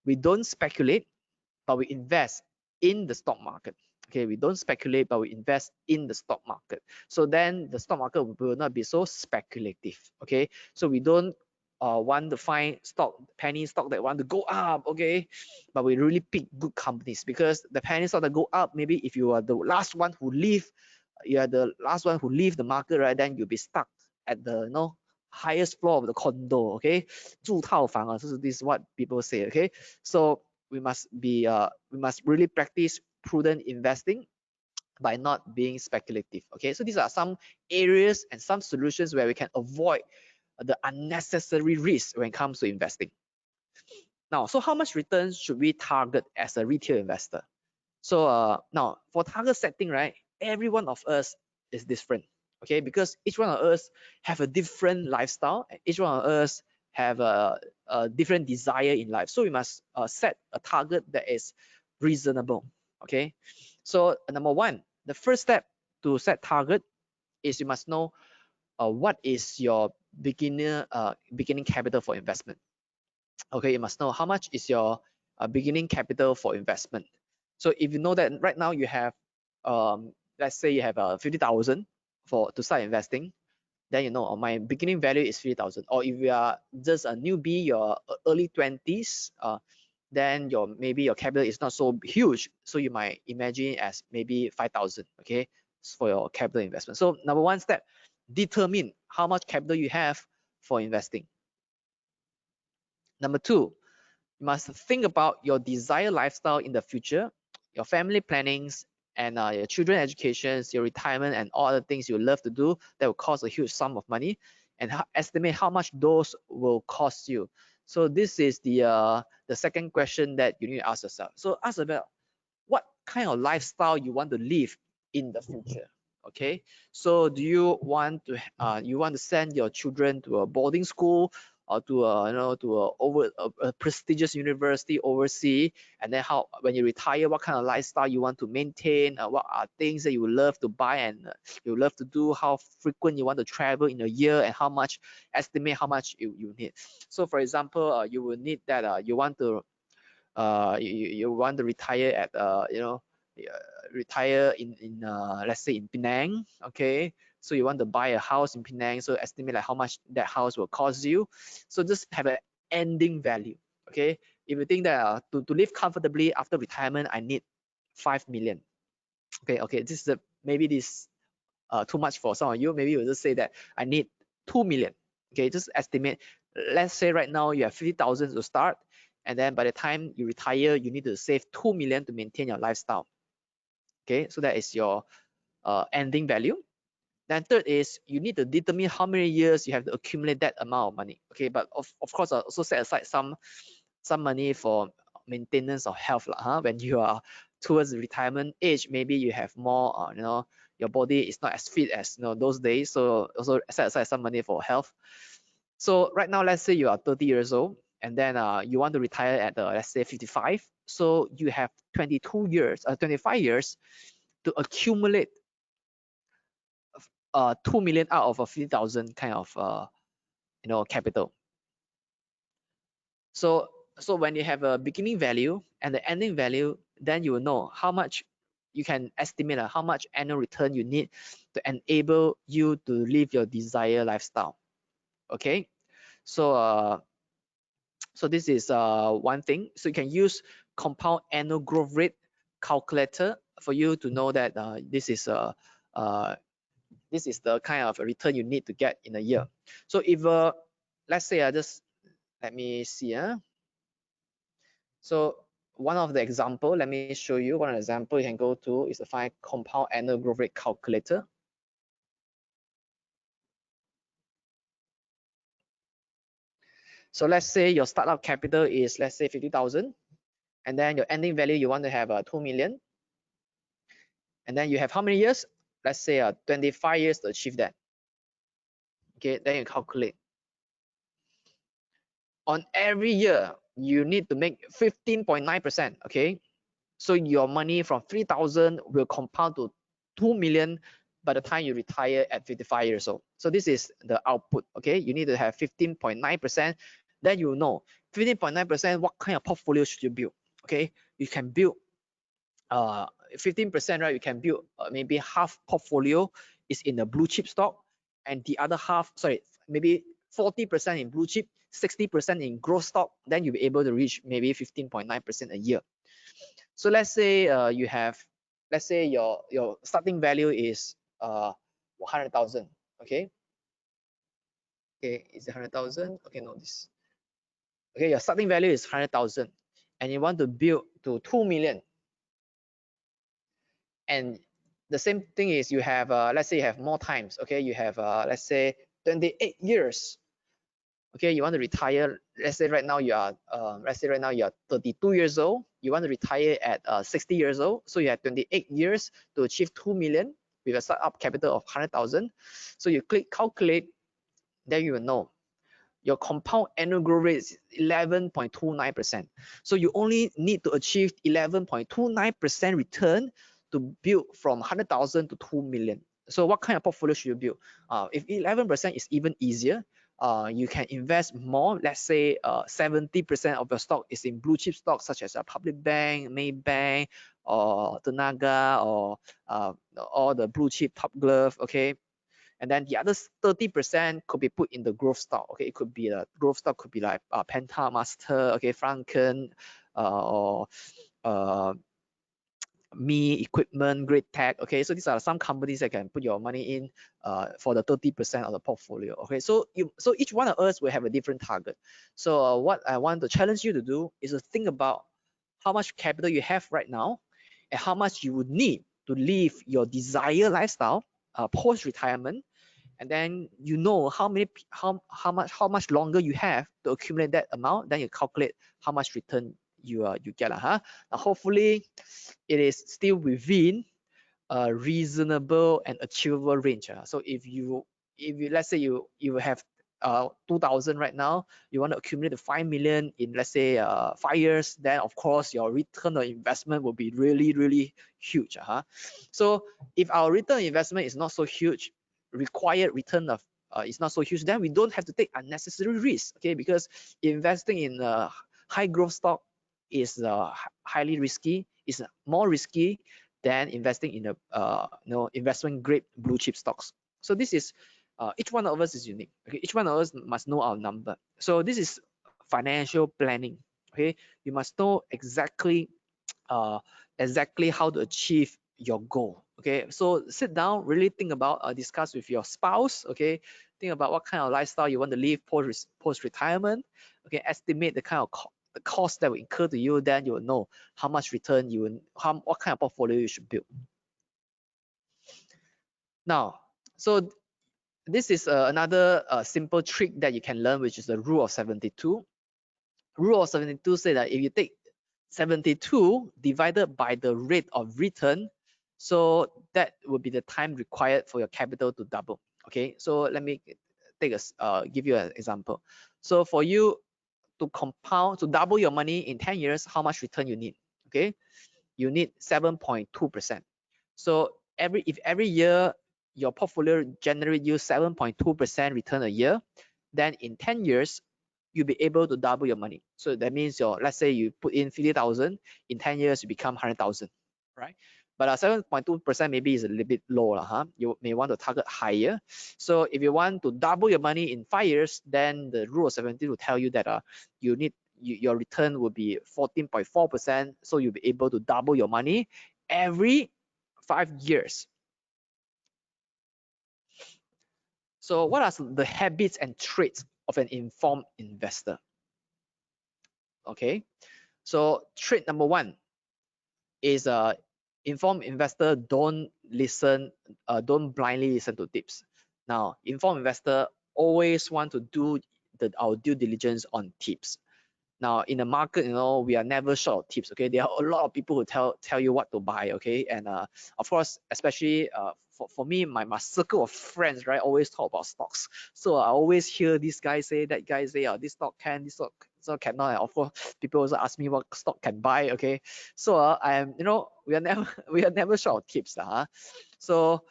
We don't speculate, but we invest in the stock market. Okay, we don't speculate, but we invest in the stock market. So then the stock market will not be so speculative. Okay, so we don't want to find penny stock that want to go up. Okay, but we really pick good companies, because the penny stock that go up, maybe if you are the last one who leave, the market, right, then you'll be stuck at the highest floor of the condo. Okay, 住套房啊, so this is what people say. Okay, so we must really practice prudent investing by not being speculative. Okay, so these are some areas and some solutions where we can avoid the unnecessary risk when it comes to investing. Now, so how much returns should we target as a retail investor? So now for target setting, right, every one of us is different. Okay, because each one of us have a different lifestyle, and each one of us have a different desire in life. So we must set a target that is reasonable. Okay, so number 1, the first step to set target is you must know what is your beginning capital for investment. Okay, you must know how much is your beginning capital for investment. So if you know that right now you have let's say you have 50,000 to start investing, then you know my beginning value is 50,000. Or if you are just a newbie, your early 20s, then maybe your capital is not so huge, so you might imagine as maybe 5,000. Okay, for your capital investment. So number 1 step, determine how much capital you have for investing. Number 2, you must think about your desired lifestyle in the future, your family plannings, and your children educations, your retirement, and all the things you love to do that will cost a huge sum of money, and estimate how much those will cost you. So this is the second question that you need to ask yourself. So ask about what kind of lifestyle you want to live in the future. Okay, so do you want to send your children to a boarding school, or to a prestigious university overseas, and then when you retire, what kind of lifestyle you want to maintain, what are things that you would love to buy and you love to do, how frequent you want to travel in a year, and estimate how much you need. So for example, you will need that you want to retire at retire in let's say in Penang. Okay, so you want to buy a house in Penang, so estimate like how much that house will cost you. So just have an ending value. Okay, if you think that to live comfortably after retirement, I need 5 million. Okay, this is maybe this too much for some of you. Maybe you'll just say that I need 2 million. Okay, just estimate. Let's say right now you have 50,000 to start, and then by the time you retire, you need to save 2 million to maintain your lifestyle. Okay, so that is your ending value. Then third is you need to determine how many years you have to accumulate that amount of money. Okay, but of course also set aside some money for maintenance of health when you are towards the retirement age. Maybe you have more your body is not as fit as those days, so also set aside some money for health. So right now, let's say you are 30 years old, and then you want to retire at let's say 55. So you have 25 years to accumulate 2 million out of a 50,000 kind of capital. So when you have a beginning value and the ending value, then you will know how much you can estimate how much annual return you need to enable you to live your desired lifestyle. Okay, so so this is one thing. So you can use compound annual growth rate calculator for you to know that this is the kind of return you need to get in a year. So if let's say let me see. So one of the example, let me show you one example you can go to is the find compound annual growth rate calculator. So let's say your startup capital is, let's say 50,000, and then your ending value you want to have 2 million, and then you have how many years? Let's say 25 years to achieve that. Okay, then you calculate. On every year, you need to make 15.9%. Okay, so your money from 3,000 will compound to 2 million by the time you retire at 55 years old. So this is the output. Okay, you need to have 15.9%. Then you know 15.9%. What kind of portfolio should you build? Okay, you can build 15%, right? You can build maybe half portfolio is in the blue chip stock, and the other half, sorry, maybe 40% in blue chip, 60% in growth stock. Then you'll be able to reach maybe 15.9% a year. So let's say you have, let's say your starting value is 100,000. Okay. Okay, is it 100,000? Okay, no, this. Okay, your starting value is 100,000, and you want to build to 2 million. And the same thing is you have, let's say you have more times. Okay, you have, let's say 28 years. Okay, you want to retire. Let's say right now you are, 32 years old. You want to retire at 60 years old. So you have 28 years to achieve 2 million with a startup capital of 100,000. So you click calculate, then you will know your compound annual growth rate is 11.29%. So you only need to achieve 11.29% return to build from 100,000 to 2 million. So what kind of portfolio should you build? If 11% is even easier, you can invest more. Let's say 70% of your stock is in blue chip stocks such as a Public Bank, Maybank, or Tenaga, or all the blue chip Top Glove. Okay, and then the other 30% could be put in the growth stock. Okay, it could be a growth stock, could be like Penta Master, okay, Franken, or Me Equipment, Great Tech. Okay, so these are some companies that can put your money in for the 30% of the portfolio. Okay, so each one of us will have a different target. So what I want to challenge you to do is to think about how much capital you have right now and how much you would need to live your desired lifestyle post retirement, and then you know how much longer you have to accumulate that amount. Then you calculate how much return you get. Now hopefully it is still within a reasonable and achievable range. So if you let's say you have 2,000 right now, you want to accumulate to 5 million in, let's say 5 years, then of course your return on investment will be really huge. So if our return on investment is not so huge, required return of is not so huge, then we don't have to take unnecessary risk. Okay, because investing in high growth stock is highly risky. It's more risky than investing in a investment grade blue chip stocks. So this is each one of us is unique. Okay, each one of us must know our number. So this is financial planning. Okay, you must know exactly how to achieve your goal. Okay, so sit down, really think about, discuss with your spouse. Okay, think about what kind of lifestyle you want to live post retirement. Okay, estimate the kind of the cost that will incur to you. Then you will know how much return what kind of portfolio you should build. Now, so this is another simple trick that you can learn, which is the rule of 72. Rule of 72 says that if you take 72 divided by the rate of return, so that will be the time required for your capital to double. Okay, so let me give you an example. So for you to double your money in 10 years, how much return you need? Okay, you need 7.2%. So if every year your portfolio generate you 7.2% return a year, then in 10 years you'll be able to double your money. So that means let's say you put in 50,000, in 10 years you become 100,000, right? But 7.2% maybe is a little bit low, You may want to target higher. So if you want to double your money in 5 years, then the rule of 70 will tell you that you your return will be 14.4%. So you'll be able to double your money every 5 years. So what are the habits and traits of an informed investor? Okay, so trait number 1 is informed investor don't blindly listen to tips. Now, informed investor always want to do our due diligence on tips. Now, in the market, we are never short of tips. Okay, there are a lot of people who tell you what to buy. Okay, and of course, especially for me, my circle of friends, right, always talk about stocks. So I always hear this guy say, that guy say, this stock can, this stock cannot. And of course, people also ask me what stock can buy. Okay, so I am, we are never short of tips. So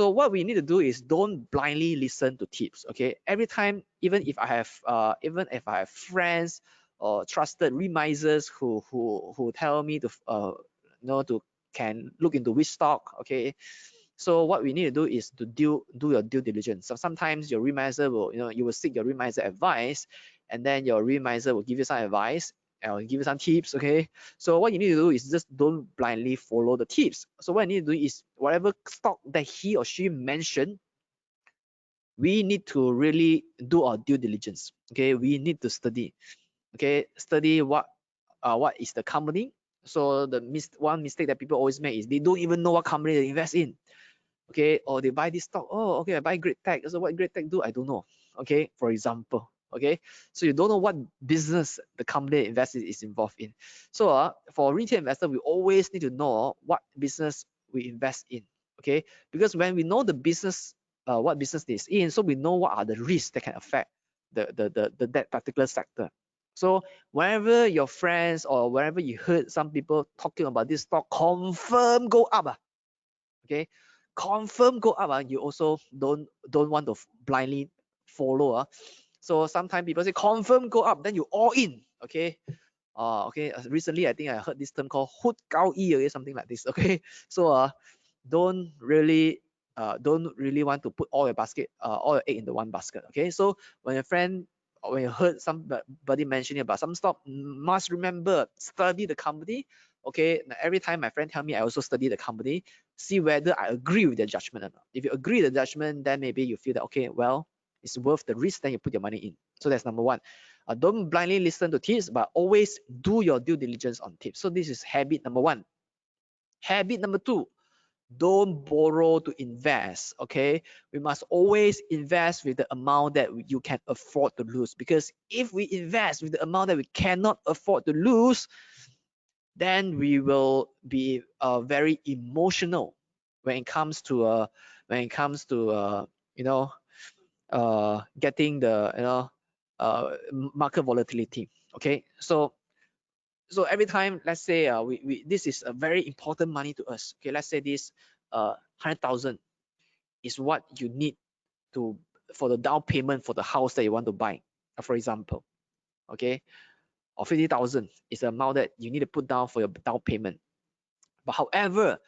what we need to do is don't blindly listen to tips. Okay, every time, even if I have friends or trusted remisers who tell me to can look into which stock. Okay, so what we need to do is to do your due diligence. So sometimes your remiser will, you will seek your remiser advice, and then your remiser will give you some advice or give you some tips. Okay, so what you need to do is just don't blindly follow the tips. So what you need to do is whatever stock that he or she mentioned, we need to really do our due diligence. Okay, we need to study. Okay, study what is the company. So one mistake that people always make is they don't even know what company they invest in. Okay, or they buy this stock. Oh, okay, I buy Great Tech. So what Great Tech do, I don't know. Okay, for example. Okay, so you don't know what business the company invested is involved in. So for retail investor, we always need to know what business we invest in. Okay, because when we know the business, what business is in, so we know what are the risks that can affect that particular sector. So wherever your friends or wherever you heard some people talking about this stock, confirm go up. Okay, confirm go up. You also don't want to blindly follow. So sometimes people say confirm go up, then you all in. Okay. Okay. Recently, I think I heard this term called "hut gao yi" or something like this. Okay. So don't really want to put all your egg into one basket. Okay. So when you heard somebody mentioning about some stock, must remember, study the company. Okay, every time my friend tell me, I also study the company, see whether I agree with their judgment or not. If you agree with the judgment, then maybe you feel that, okay, well, it's worth the risk, then you put your money in. So that's number 1. Don't blindly listen to tips, but always do your due diligence on tips. So this is habit number 1. Habit number 2, don't borrow to invest. Okay, we must always invest with the amount that you can afford to lose, because if we invest with the amount that we cannot afford to lose, then we will be very emotional when it comes to getting the market volatility. Okay, so every time, let's say this is a very important money to us. Okay, let's say this 100,000 is what you need for the down payment for the house that you want to buy, for example. Okay, or 50,000 is the amount that you need to put down for your down payment. But however,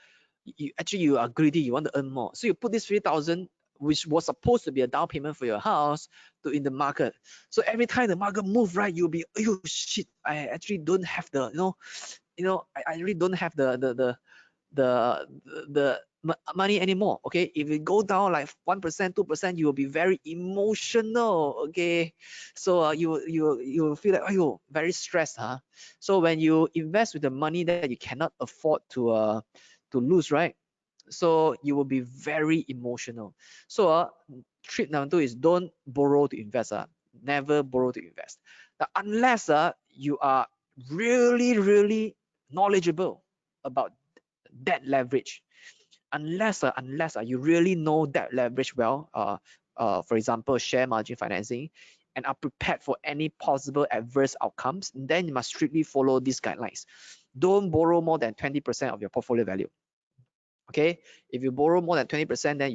you are greedy, you want to earn more, so you put this 50,000, which was supposed to be a down payment for your house, in the market. So every time the market move, right, you'll be, oh shit, I actually don't have the I really don't have the money anymore. Okay, if it go down like 1%, 2%, you will be very emotional. Okay, so you feel like, oh, very stressed. So when you invest with the money that you cannot afford to lose, right, so you will be very emotional. So trick number 2 is don't borrow to invest. Never borrow to invest. Now, unless you are really knowledgeable about debt leverage, unless you really know debt leverage well, for example, share margin financing, and are prepared for any possible adverse outcomes, then you must strictly follow these guidelines. Don't borrow more than 20% of your portfolio value. Okay, if you borrow more than 20%, then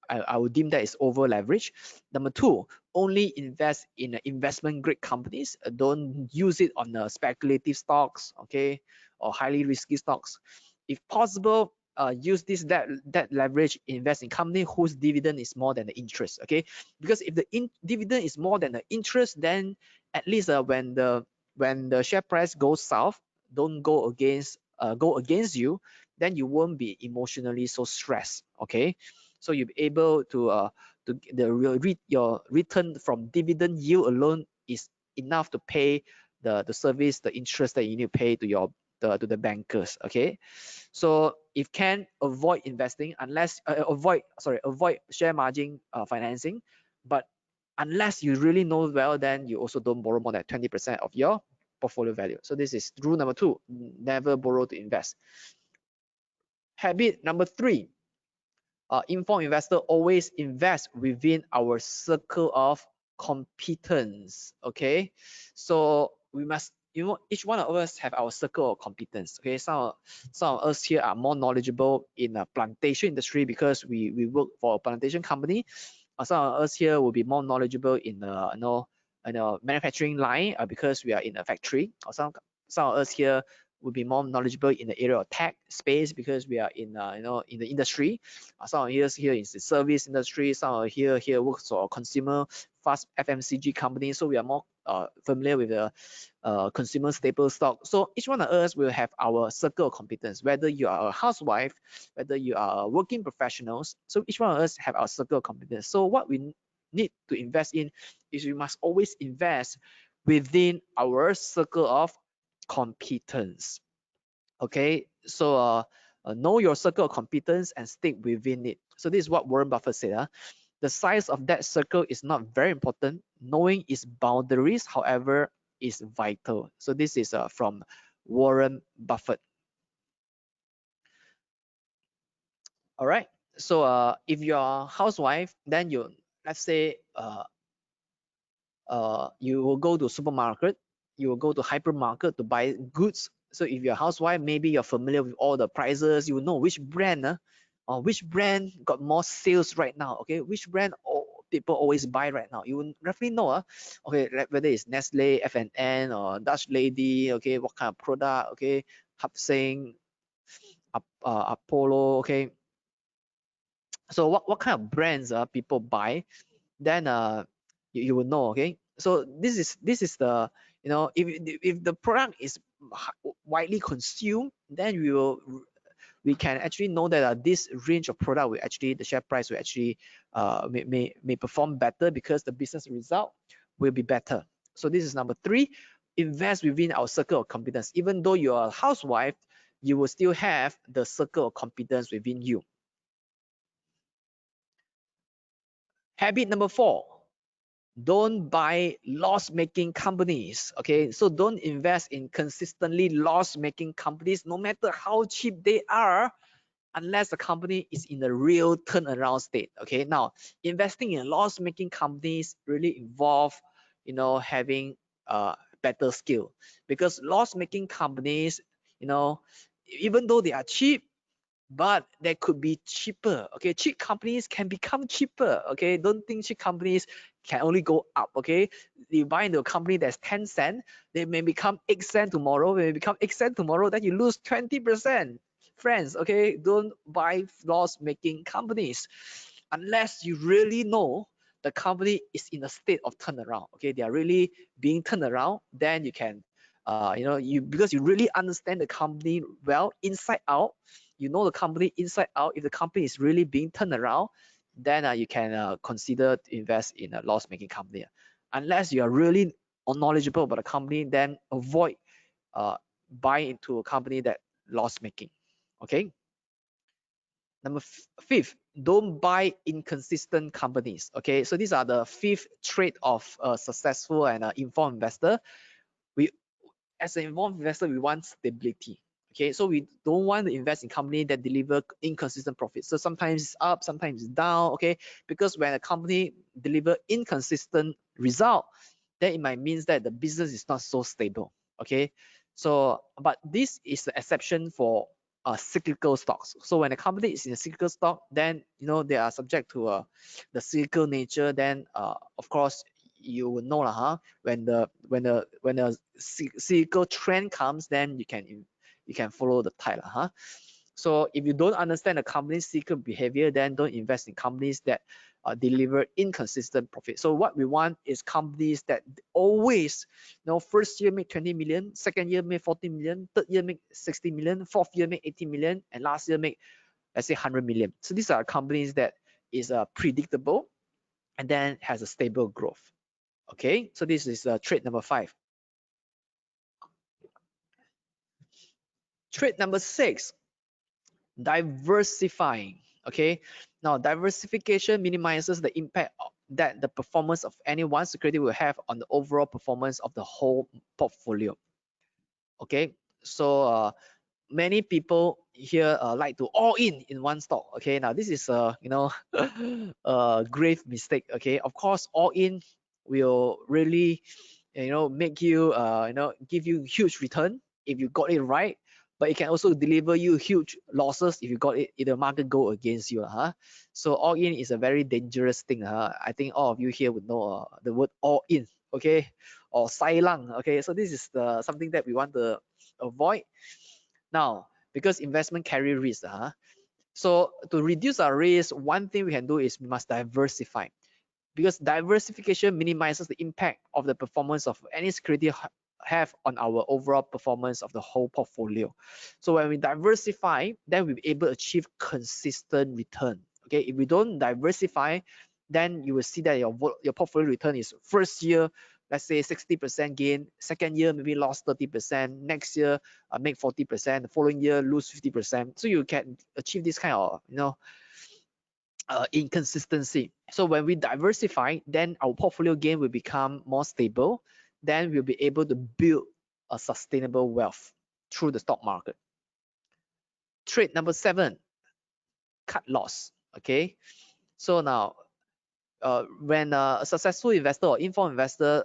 I would deem that is over leverage. Number 2, only invest in investment grade companies. Don't use it on speculative stocks, okay, or highly risky stocks. If possible, use this debt leverage, invest in company whose dividend is more than the interest. Okay, because if the dividend is more than the interest, then at least when the when the share price goes south, don't go against you, then you won't be emotionally so stressed. Okay, so you'll be able to your return from dividend yield alone is enough to pay the service, the interest that you need to pay to your to the bankers. Okay, so if can avoid investing unless avoid share margin financing, but unless you really know well, then you also don't borrow more than 20% of your portfolio value. So this is rule number 2, never borrow to invest. Habit number 3, informed investor always invest within our circle of competence. Okay, so we must, each one of us have our circle of competence. Okay, some of us here are more knowledgeable in the plantation industry because we work for a plantation company. Some of us here will be more knowledgeable in the manufacturing line because we are in a factory. Or some of us here will be more knowledgeable in the area of tech space because we are in in the industry. Some of us here is the service industry. Some of here works for consumer fast FMCG company. So we are more familiar with the consumer staple stock. So each one of us will have our circle of competence, whether you are a housewife, whether you are working professionals. So each one of us have our circle of competence. So what we need to invest in is we must always invest within our circle of competence. Okay, so know your circle of competence and stick within it. So this is what Warren Buffett said. The size of that circle is not very important. Knowing its boundaries, however, is vital. So this is from Warren Buffett. All right. So if you're a housewife, then let's say you will go to supermarket, you will go to hypermarket to buy goods. So if you're a housewife, maybe you're familiar with all the prices. You know which brand or which brand got more sales right now. Okay, which brand people always buy right now. You will roughly know. Okay, whether it's Nestle, F&N, or Dutch Lady. Okay, what kind of product? Okay, Hapsing, Apollo. Okay, so what kind of brands people buy? Then you will know. Okay, so this is the, if the product is widely consumed, then we can actually know that this range of product will actually, the share price will actually may perform better because the business result will be better. So this is number 3, invest within our circle of competence. Even though you are a housewife, you will still have the circle of competence within you. Habit number 4, don't buy loss-making companies. Okay, so don't invest in consistently loss-making companies, no matter how cheap they are, unless the company is in a real turnaround state. Okay, now investing in loss-making companies really involve, having better skill, because loss-making companies, even though they are cheap, but they could be cheaper. Okay, cheap companies can become cheaper. Okay, don't think cheap companies can only go up. Okay, you buy into a company that's 10 cents, they may become 8 cents tomorrow. They may become 8 cents tomorrow, then you lose 20%. Friends, okay, don't buy loss-making companies unless you really know the company is in a state of turnaround. Okay, they are really being turned around. Then you can, because you really understand the company well inside out. You know the company inside out. If the company is really being turned around, then you can consider to invest in a loss-making company. Unless you are really knowledgeable about the company, then avoid buying into a company that loss-making. Okay. Number 5th, don't buy inconsistent companies. Okay, so these are the 5th trait of a successful and informed investor. We, as an informed investor, we want stability. Okay, so we don't want to invest in company that deliver inconsistent profits. So sometimes it's up, sometimes it's down. Okay, because when a company deliver inconsistent result, then it might mean that the business is not so stable. Okay, so but this is the exception for cyclical stocks. So when a company is in a cyclical stock, then they are subject to the cyclical nature. Then of course you will know when the cyclical trend comes, then you can follow the tide. So if you don't understand the company's secret behavior, then don't invest in companies that deliver inconsistent profit. So what we want is companies that always, first year make 20 million, second year make 40 million, third year make 60 million, fourth year make 80 million, and last year make, let's say, 100 million. So these are companies that is predictable and then has a stable growth. Okay, so this is trait number 5. Trait number 6, diversifying. Okay, now diversification minimizes the impact that the performance of any one security will have on the overall performance of the whole portfolio. Okay, so many people here like to all in one stock. Okay, now this is a a grave mistake. Okay, of course, all in will really make you give you huge return if you got it right, but it can also deliver you huge losses if you got it if the market go against you. So all in is a very dangerous thing. I think all of you here would know the word all in, okay, or sai lang. Okay, so this is the something that we want to avoid. Now, because investment carry risk, so to reduce our risk, one thing we can do is we must diversify, because diversification minimizes the impact of the performance of any security have on our overall performance of the whole portfolio. So when we diversify, then we'll be able to achieve consistent return. Okay, if we don't diversify, then you will see that your portfolio return is first year, let's say 60% gain, second year maybe lost 30%, next year make 40%, the following year lose 50%. So you can achieve this kind of inconsistency. So when we diversify, then our portfolio gain will become more stable. Then we'll be able to build a sustainable wealth through the stock market. Trait number 7, cut loss. Okay, so now when a successful investor or informed investor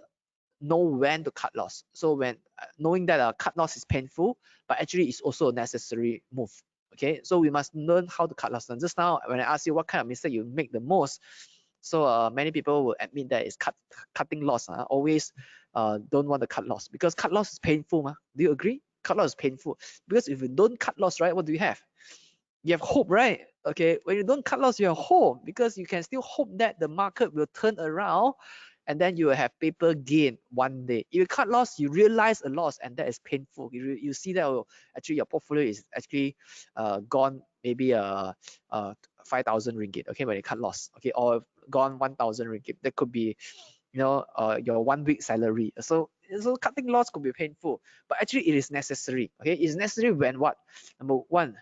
know when to cut loss. So when knowing that a cut loss is painful, but actually it's also a necessary move. Okay, so we must learn how to cut loss. And just now, when I ask you what kind of mistake you make the most, so many people will admit that it's cutting loss. Always don't want to cut loss, because cut loss is painful. Do you agree? Cut loss is painful, because if you don't cut loss, right, what do you have? You have hope, right? Okay, when you don't cut loss, you have hope, because you can still hope that the market will turn around, and then you will have paper gain one day. If you cut loss, you realize a loss, and that is painful. You see that actually your portfolio is actually gone maybe 5,000 ringgit. Okay, when you cut loss, okay, or gone 1,000 ringgit. That could be your 1 week salary. So cutting loss could be painful, but actually it is necessary. Okay, it's necessary when what? Number 1,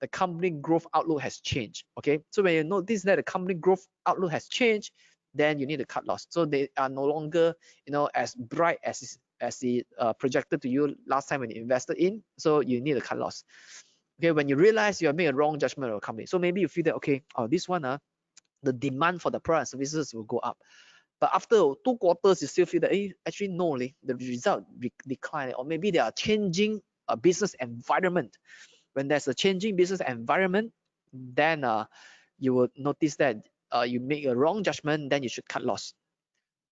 the company growth outlook has changed. Okay, so when you notice that the company growth outlook has changed, then you need to cut loss. So they are no longer as bright as it projected to you last time when you invested in. So you need to cut loss. Okay, when you realize you have made a wrong judgment of a company, so maybe you feel that, okay, this one the demand for the product and services will go up, but after 2 quarters you still feel that actually no, the result decline, or maybe they are changing a business environment. When there's a changing business environment, then you will notice that you make a wrong judgment, then you should cut loss.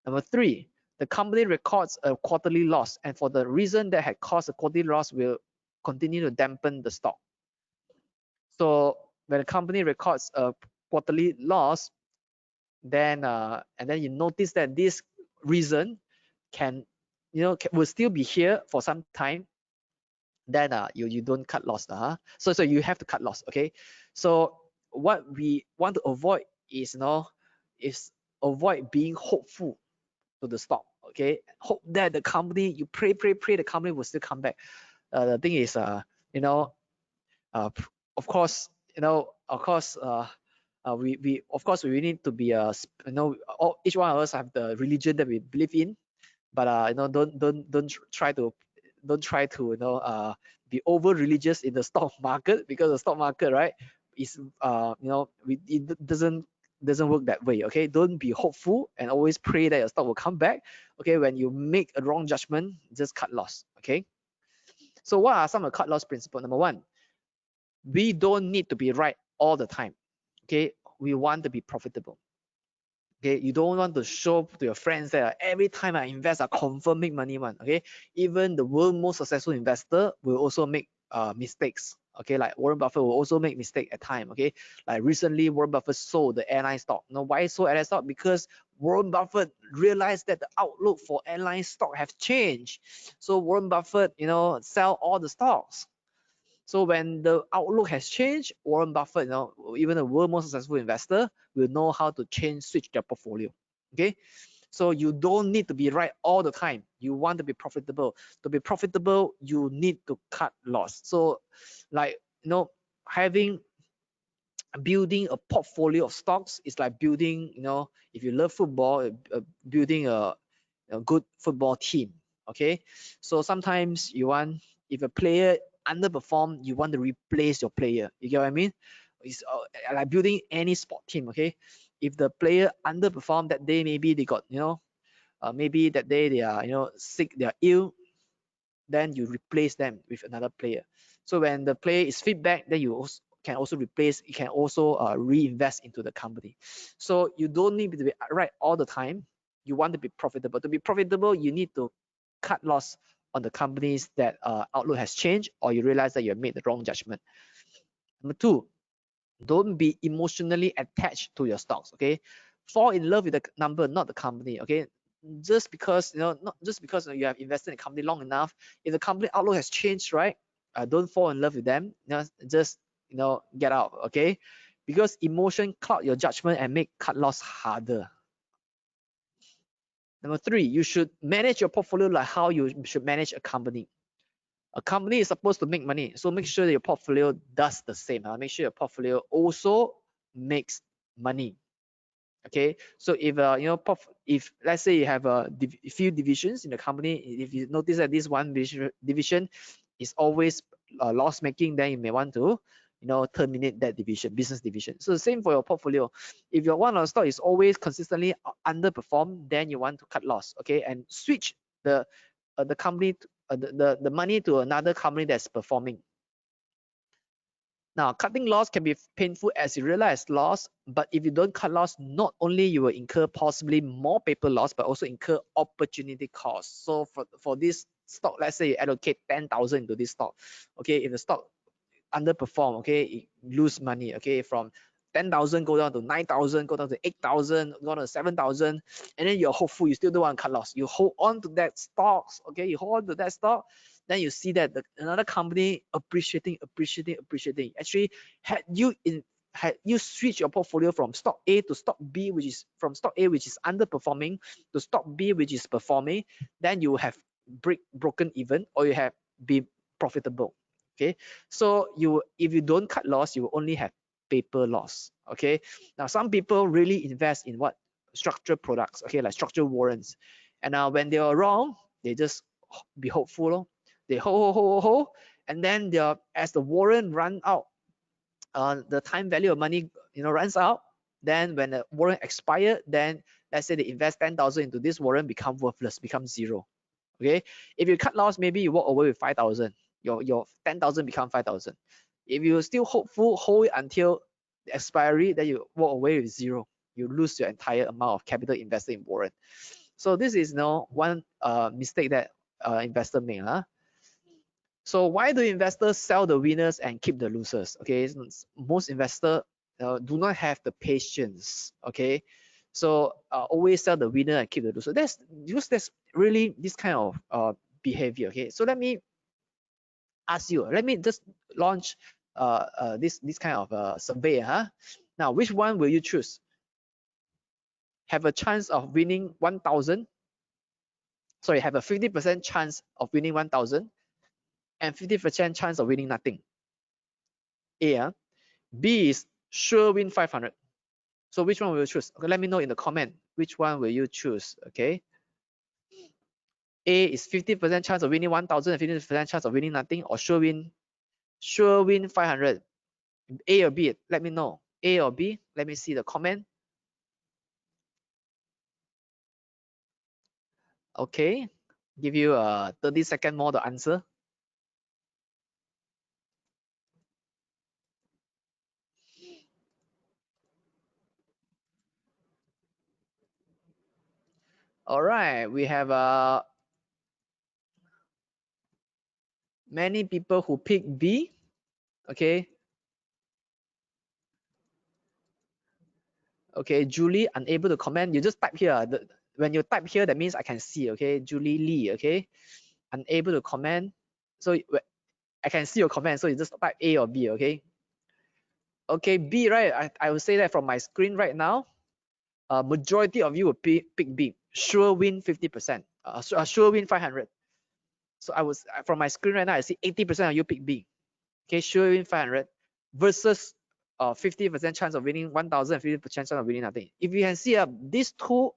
Number 3, the company records a quarterly loss, and for the reason that had caused a quarterly loss will continue to dampen the stock. So when a company records a quarterly loss, then and then you notice that this reason will still be here for some time, then you don't cut loss. So you have to cut loss. Okay, so what we want to avoid is avoid being hopeful to the stock. Okay, hope that the company, you pray the company will still come back. The thing is of course we need to be each one of us have the religion that we believe in, but don't try to be over religious in the stock market, because the stock market, right, is it doesn't work that way. Okay, don't be hopeful and always pray that your stock will come back. Okay, when you make a wrong judgment, just cut loss. Okay, so what are some of the cut loss principles? Number 1, we don't need to be right all the time. Okay, we want to be profitable. Okay, you don't want to show to your friends that every time I invest, I confirm make money one. Okay, even the world's most successful investor will also make mistakes. Okay, like Warren Buffett will also make mistake at time. Okay, like recently Warren Buffett sold the airline stock. Now, why sold airline stock? Because Warren Buffett realized that the outlook for airline stock have changed. So Warren Buffett, sell all the stocks. So when the outlook has changed, Warren Buffett, even the world most successful investor, will know how to switch their portfolio. Okay, so you don't need to be right all the time. You want to be profitable. To be profitable, you need to cut loss. So, like having building a portfolio of stocks is like building, if you love football, building a good football team. Okay, so sometimes if a player underperform, you want to replace your player. You get what I mean? It's like building any sport team. Okay, if the player underperform that day, maybe they got maybe that day they are sick, they are ill, then you replace them with another player. So when the player is feedback, then you can also replace, you can also reinvest into the company. So you don't need to be right all the time. You want to be profitable. To be profitable, you need to cut loss on the companies that outlook has changed, or you realize that you have made the wrong judgment. Number two, don't be emotionally attached to your stocks. Okay, fall in love with the number, not the company. Okay, just because not just because you have invested in a company long enough, if the company outlook has changed, right, don't fall in love with them. Just get out. Okay, because emotion cloud your judgment and make cut loss harder. Number three, you should manage your portfolio like how you should manage a company. A company is supposed to make money, so make sure that your portfolio does the same. Make sure your portfolio also makes money. Okay, so if if let's say you have a few divisions in the company, if you notice that this one division is always loss making, then you may want to terminate that business division. So the same for your portfolio. If your one of the stock is always consistently underperform, then you want to cut loss. Okay, and switch the company the money to another company that's performing. Now, cutting loss can be painful as you realize loss, but if you don't cut loss, not only you will incur possibly more paper loss, but also incur opportunity costs. So for this stock, let's say you allocate 10,000 into this stock. Okay, if the stock underperform, okay, it lose money. Okay, from 10,000 go down to 9,000, go down to 8,000, go down to 7,000, and then you're hopeful, you still don't want to cut loss. You hold on to that stocks. Okay, you hold on to that stock. Then you see that another company appreciating. Actually, had you switch your portfolio from stock A to stock B, which is from stock A, which is underperforming, to stock B, which is performing, then you have broken even, or you have been profitable. Okay, so if you don't cut loss, you will only have paper loss. Okay, now some people really invest in what structured products. Okay, like structured warrants, and when they are wrong, they just be hopeful. They hold, and then as the warrant run out, the time value of money runs out. Then when the warrant expire, then let's say they invest 10,000 into this warrant, become worthless, become zero. Okay, if you cut loss, maybe you walk away with 5,000. Your 10,000 become 5,000. If you still hopeful, hold it until the expiry, then you walk away with zero. You lose your entire amount of capital invested in warrant. So this is one mistake that investor make. So why do investors sell the winners and keep the losers? Okay, most investors do not have the patience. Okay, so always sell the winner and keep the loser. That's really this kind of behavior. Okay, so let me ask you. Let me just launch this kind of survey. Now, which one will you choose? Have a chance of winning 1,000. Sorry, have a 50% chance of winning 1,000 and 50% chance of winning nothing. A. B is sure win 500. So which one will you choose? Okay, let me know in the comment. Which one will you choose? Okay. A is 50% chance of winning 1,000 and 50% chance of winning nothing, or sure win 500. A or B? Let me know. A or B? Let me see the comment. Okay. Give you 30 seconds more to answer. All right, we have many people who pick B. Okay. Okay, Julie, unable to comment. You just type here. When you type here, that means I can see. Okay, Julie Lee. Okay, unable to comment. So I can see your comment. So you just type A or B. Okay. Okay, B, right? I will say that from my screen right now. Majority of you will pick B. Sure win 50%. Sure win 500. So I was from my screen right now. I see 80% of you pick B. Okay, sure win 500 versus 50% chance of winning 1,000, 50% chance of winning nothing. If you can see these two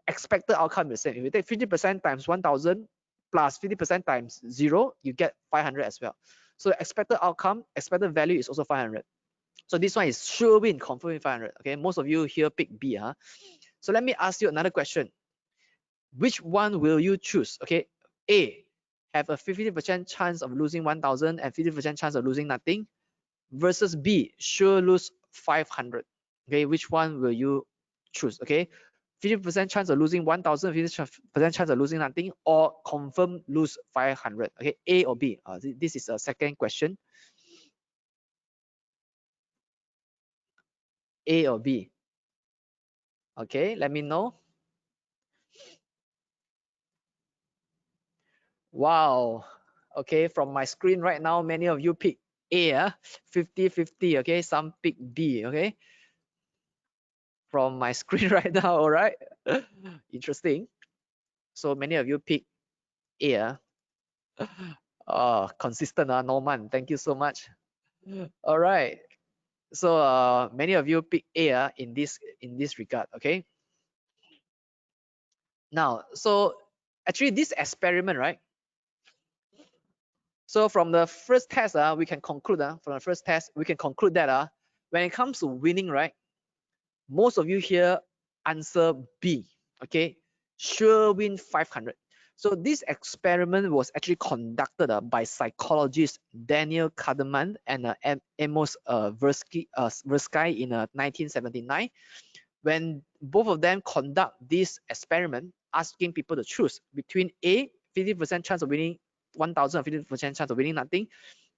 expected outcome is the same. If you take 50% times 1,000 plus 50% times 0, you get 500 as well. So expected outcome, expected value is also 500. So this one is sure win, confirm win 500. Okay, most of you here pick B. Huh? So let me ask you another question. Which one will you choose? Okay, A, have a 50% chance of losing 1,000 and 50% chance of losing nothing, versus B, sure lose 500. Okay, which one will you choose? Okay, 50% chance of losing 1,000, 50% chance of losing nothing, or confirm lose 500. Okay, A or B? This is a second question. A or B? Okay, let me know. Wow. Okay, from my screen right now, many of you pick A, 50-50. Okay, some pick B. Okay, from my screen right now. All right, interesting. So many of you pick A. Consistent, Norman. Thank you so much. All right. So many of you pick A in this regard. Okay. Now, so actually this experiment, right? So from the first test, we can conclude that when it comes to winning, right, most of you here answer B. Okay, sure win 500. So this experiment was actually conducted by psychologists Daniel Kahneman and Amos Tversky in 1979. When both of them conduct this experiment, asking people to choose between A, 50% chance of winning 1,000, 50% chance of winning nothing,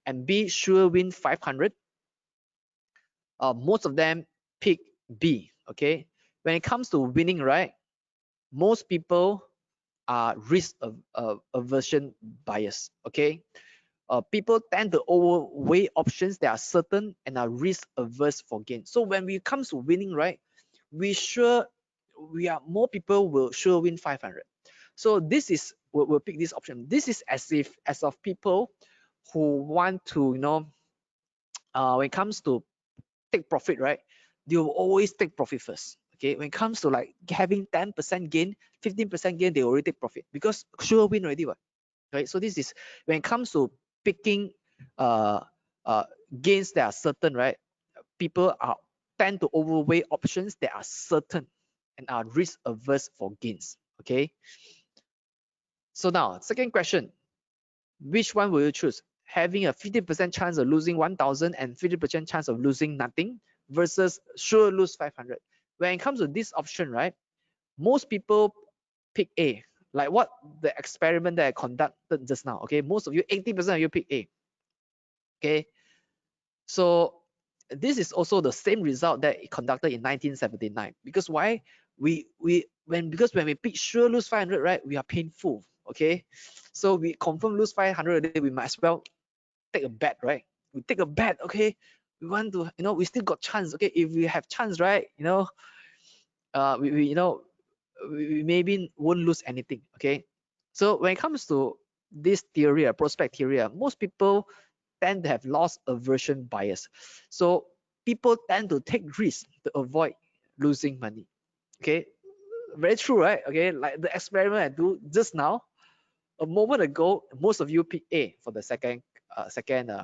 and B, sure win 500. Most of them pick B. Okay, when it comes to winning, right, most people are risk aversion bias. Okay, people tend to overweigh options that are certain and are risk averse for gain. So when it comes to winning, right, more people will sure win 500. So this is we'll pick this option. This is as of people who want to, when it comes to take profit, right, they will always take profit first. Okay, when it comes to like having 10% gain, 15% gain, they already take profit because sure win already, right? So this is when it comes to picking gains that are certain, right? People tend to overweigh options that are certain and are risk averse for gains. Okay. So now, second question, which one will you choose? Having a 50% chance of losing 1,000 and 50% chance of losing nothing versus sure lose 500. When it comes to this option, right, most people pick A, like what the experiment that I conducted just now. Okay, most of you, 80% of you pick A. Okay, so this is also the same result that it conducted in 1979. Because why? When we pick sure lose 500, right, we are painful. Okay, so we confirm lose 500, we might as well take a bet, right? We take a bet. Okay, we want to, we still got chance. Okay, if we have chance, right, we maybe won't lose anything. Okay, so when it comes to this theory, prospect theory, most people tend to have loss aversion bias. So people tend to take risks to avoid losing money. Okay, very true, right? Okay, like the experiment I do just now, a moment ago, most of you pick A for the second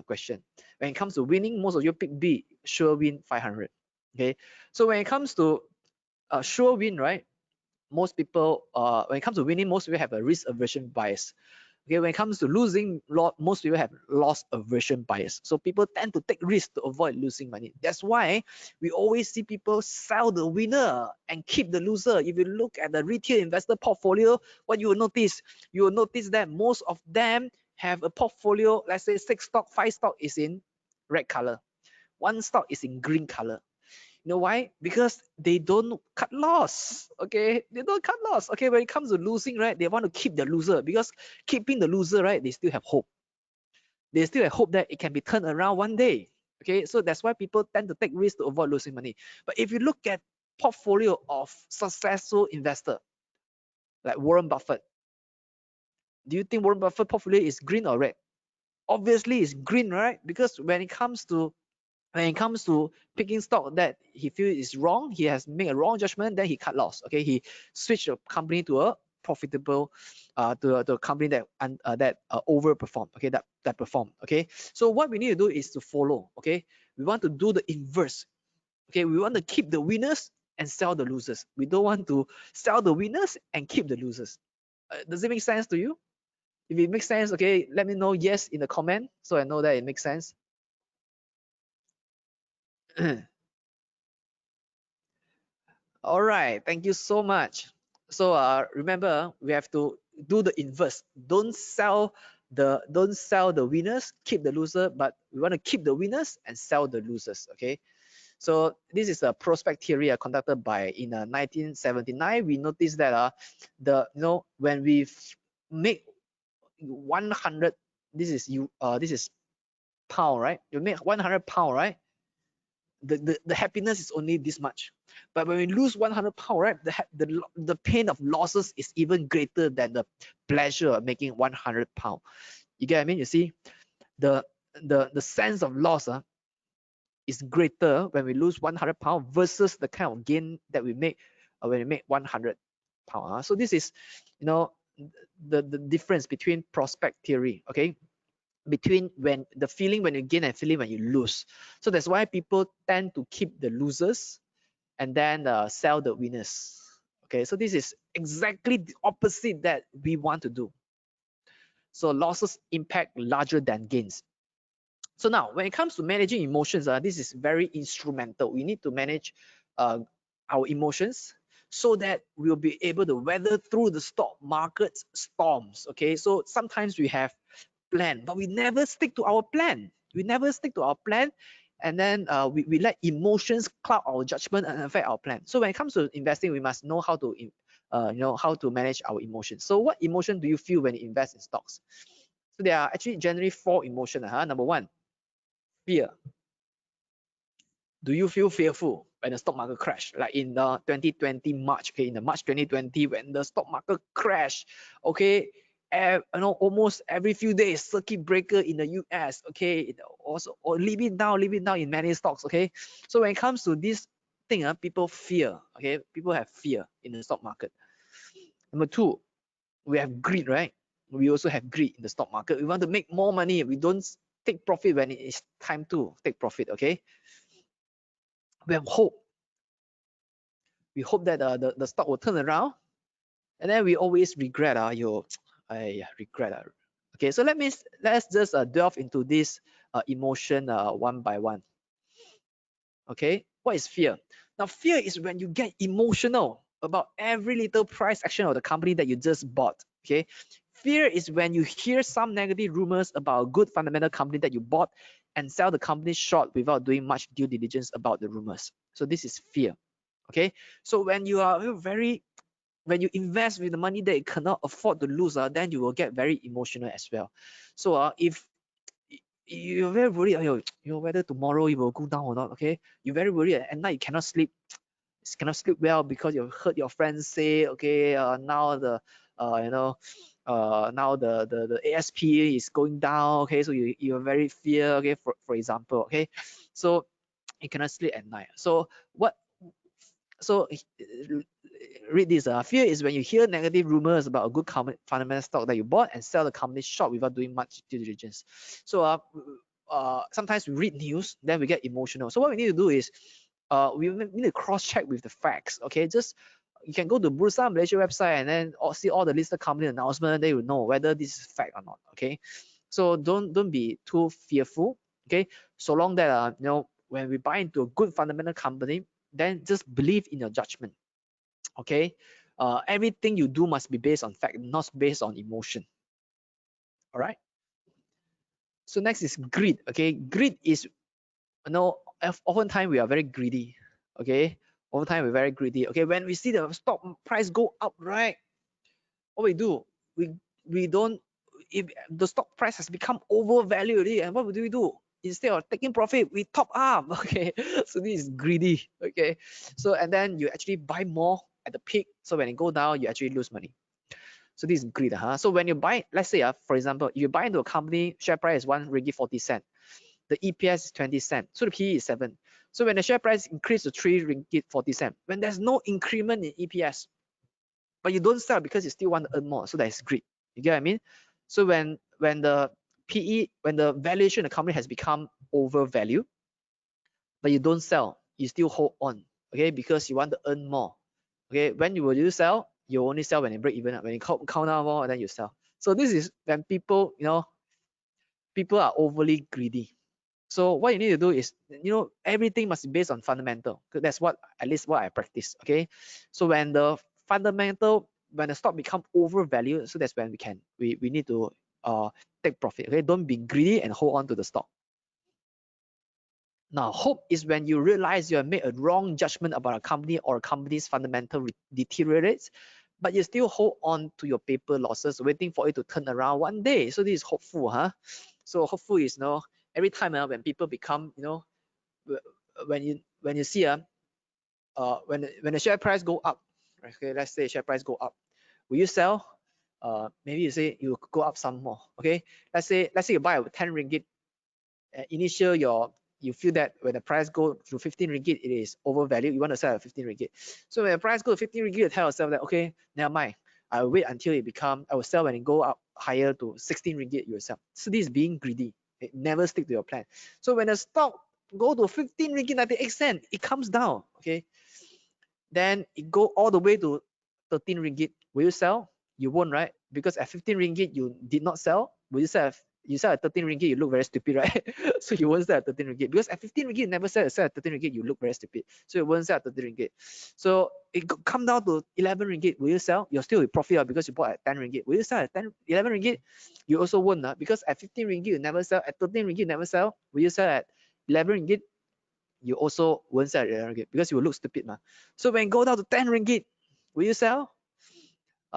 question. When it comes to winning, most of you pick B, sure win 500. Okay, so when it comes to sure win, right, most people, when it comes to winning, most people have a risk aversion bias. Okay, when it comes to losing, most people have loss aversion bias. So people tend to take risks to avoid losing money. That's why we always see people sell the winner and keep the loser. If you look at the retail investor portfolio, what you will notice that most of them have a portfolio, let's say 6 stock, 5 stock is in red color, 1 stock is in green color. You know why? Because they don't cut loss. Okay, they don't cut loss. Okay, when it comes to losing, right, they want to keep the loser, because keeping the loser, right, they still have hope. They still have hope that it can be turned around one day. Okay, so that's why people tend to take risks to avoid losing money. But if you look at portfolio of successful investor like Warren Buffett, do you think Warren Buffett portfolio is green or red? Obviously it's green, right? Because when it comes to picking stock that he feels is wrong, he has made a wrong judgment, then he cut loss. Okay, he switched the company to a profitable, to a company that overperform. Okay, that perform. Okay, so what we need to do is to follow. Okay, we want to do the inverse. Okay, we want to keep the winners and sell the losers. We don't want to sell the winners and keep the losers. Does it make sense to you? If it makes sense, okay, let me know yes in the comment so I know that it makes sense. All right, thank you so much. So remember, we have to do the inverse. Don't sell the winners, keep the loser, but we want to keep the winners and sell the losers. Okay, so this is a prospect theory conducted by in 1979. We noticed that when we make 100, this is pound, right? You make 100 pound, right? The happiness is only this much. But when we lose 100 pound, right, the pain of losses is even greater than the pleasure of making 100 pound. You get what I mean? You see, the sense of loss is greater when we lose 100 pound versus the kind of gain that we make when we make 100 pound. So this is, the difference between prospect theory. Okay, between when the feeling when you gain and feeling when you lose. So that's why people tend to keep the losers and then sell the winners. Okay, so this is exactly the opposite that we want to do. So losses impact larger than gains. So now when it comes to managing emotions, this is very instrumental. We need to manage our emotions so that we'll be able to weather through the stock market storms. Okay, so sometimes we have plan, but we never stick to our plan. And then we let emotions cloud our judgment and affect our plan. So when it comes to investing, we must know how to how to manage our emotions. So what emotion do you feel when you invest in stocks? So there are actually generally 4 emotions. Number 1, fear. Do you feel fearful when the stock market crash? Like in the 2020 March, okay, in the March 2020 when the stock market crashed, okay, almost every few days, circuit breaker in the US, okay, also or leaving down in many stocks, okay. So when it comes to this thing, people fear, okay, people have fear in the stock market. Number 2, we have greed, right? We also have greed in the stock market. We want to make more money. We don't take profit when it is time to take profit, okay. We have hope. We hope that the stock will turn around, and then we always regret. Regret. Okay, so let's just delve into this emotion one by one. Okay, what is fear? Now, fear is when you get emotional about every little price action of the company that you just bought. Okay, fear is when you hear some negative rumors about a good fundamental company that you bought and sell the company short without doing much due diligence about the rumors. So this is fear. Okay, so when you invest with the money that you cannot afford to lose, then you will get very emotional as well. So if you're very worried, whether tomorrow it will go down or not, okay, you're very worried at night, you cannot sleep well because you heard your friends say, okay, now the now the ASP is going down, okay, so you're very fear, okay, for example, okay, so you cannot sleep at night. So read this. Fear is when you hear negative rumors about a good fundamental stock that you bought and sell the company short without doing much due diligence. So sometimes we read news, then we get emotional. So what we need to do is we need to cross-check with the facts. Okay, just you can go to Bursa Malaysia website and then see all the listed company announcement. They will know whether this is fact or not. Okay, so don't be too fearful. Okay, so long that when we buy into a good fundamental company, then just believe in your judgment. Okay, everything you do must be based on fact, not based on emotion. All right. So next is greed. Okay, greed is, you know, oftentimes we are very greedy. Okay, oftentimes we're very greedy. Okay, when we see the stock price go up, right, what we do, we don't, if the stock price has become overvalued already, and what do we do? Instead of taking profit, we top up. Okay, so this is greedy. Okay, so and then you actually buy more at the peak, so when it go down, you actually lose money. So this is greed. So when you buy, let's say, for example, you buy into a company, share price is 1 ringgit 40 cent, the EPS is 20 cent, so the PE is 7. So when the share price increase to 3 ringgit 40 cent, when there's no increment in EPS, but you don't sell because you still want to earn more, so that's greed. You get what I mean? So when the PE, when the valuation of the company has become overvalued, but you don't sell, you still hold on, okay, because you want to earn more. Okay, when you will sell, you only sell when it break even. When you count down more, and then you sell. So this is when people, you know, people are overly greedy. So what you need to do is, you know, everything must be based on fundamental. That's what, at least what I practice. Okay, so when the fundamental, when the stock become overvalued, so that's when we need to take profit. Okay, don't be greedy and hold on to the stock. Now, hope is when you realize you have made a wrong judgment about a company or a company's fundamental deteriorates, but you still hold on to your paper losses, waiting for it to turn around one day. So this is hopeful, huh? So hopeful is, you know, every time when people become, you know, when you see when the share price go up, okay, let's say share price go up, will you sell? Maybe you say you go up some more. Okay, let's say you buy a 10 ringgit. Initial you feel that when the price go to 15 ringgit, it is overvalued. You want to sell at 15 ringgit. So when the price go to 15 ringgit, you tell yourself that, okay, never mind. I will wait until it become, I will sell when it go up higher to 16 ringgit, you will sell. So this is being greedy. It never stick to your plan. So when the stock go to 15 ringgit 98 cent, it comes down. Okay, then it go all the way to 13 ringgit. Will you sell? You won't, right? Because at 15 ringgit you did not sell. Will you sell? You sell at 13 ringgit, you look very stupid, right? So you won't sell at 13 ringgit, because at 15 ringgit you never sell at 13 ringgit, you look very stupid. So you won't sell at 13 ringgit. So it come down to 11 ringgit. Will you sell? You're still with profit because you bought at 10 ringgit. Will you sell at 11 ringgit? You also won't, because at 15 ringgit you never sell, at 13 ringgit you never sell. Will you sell at 11 ringgit? You also won't sell at 11 ringgit because you will look stupid. So when you go down to 10 ringgit, will you sell?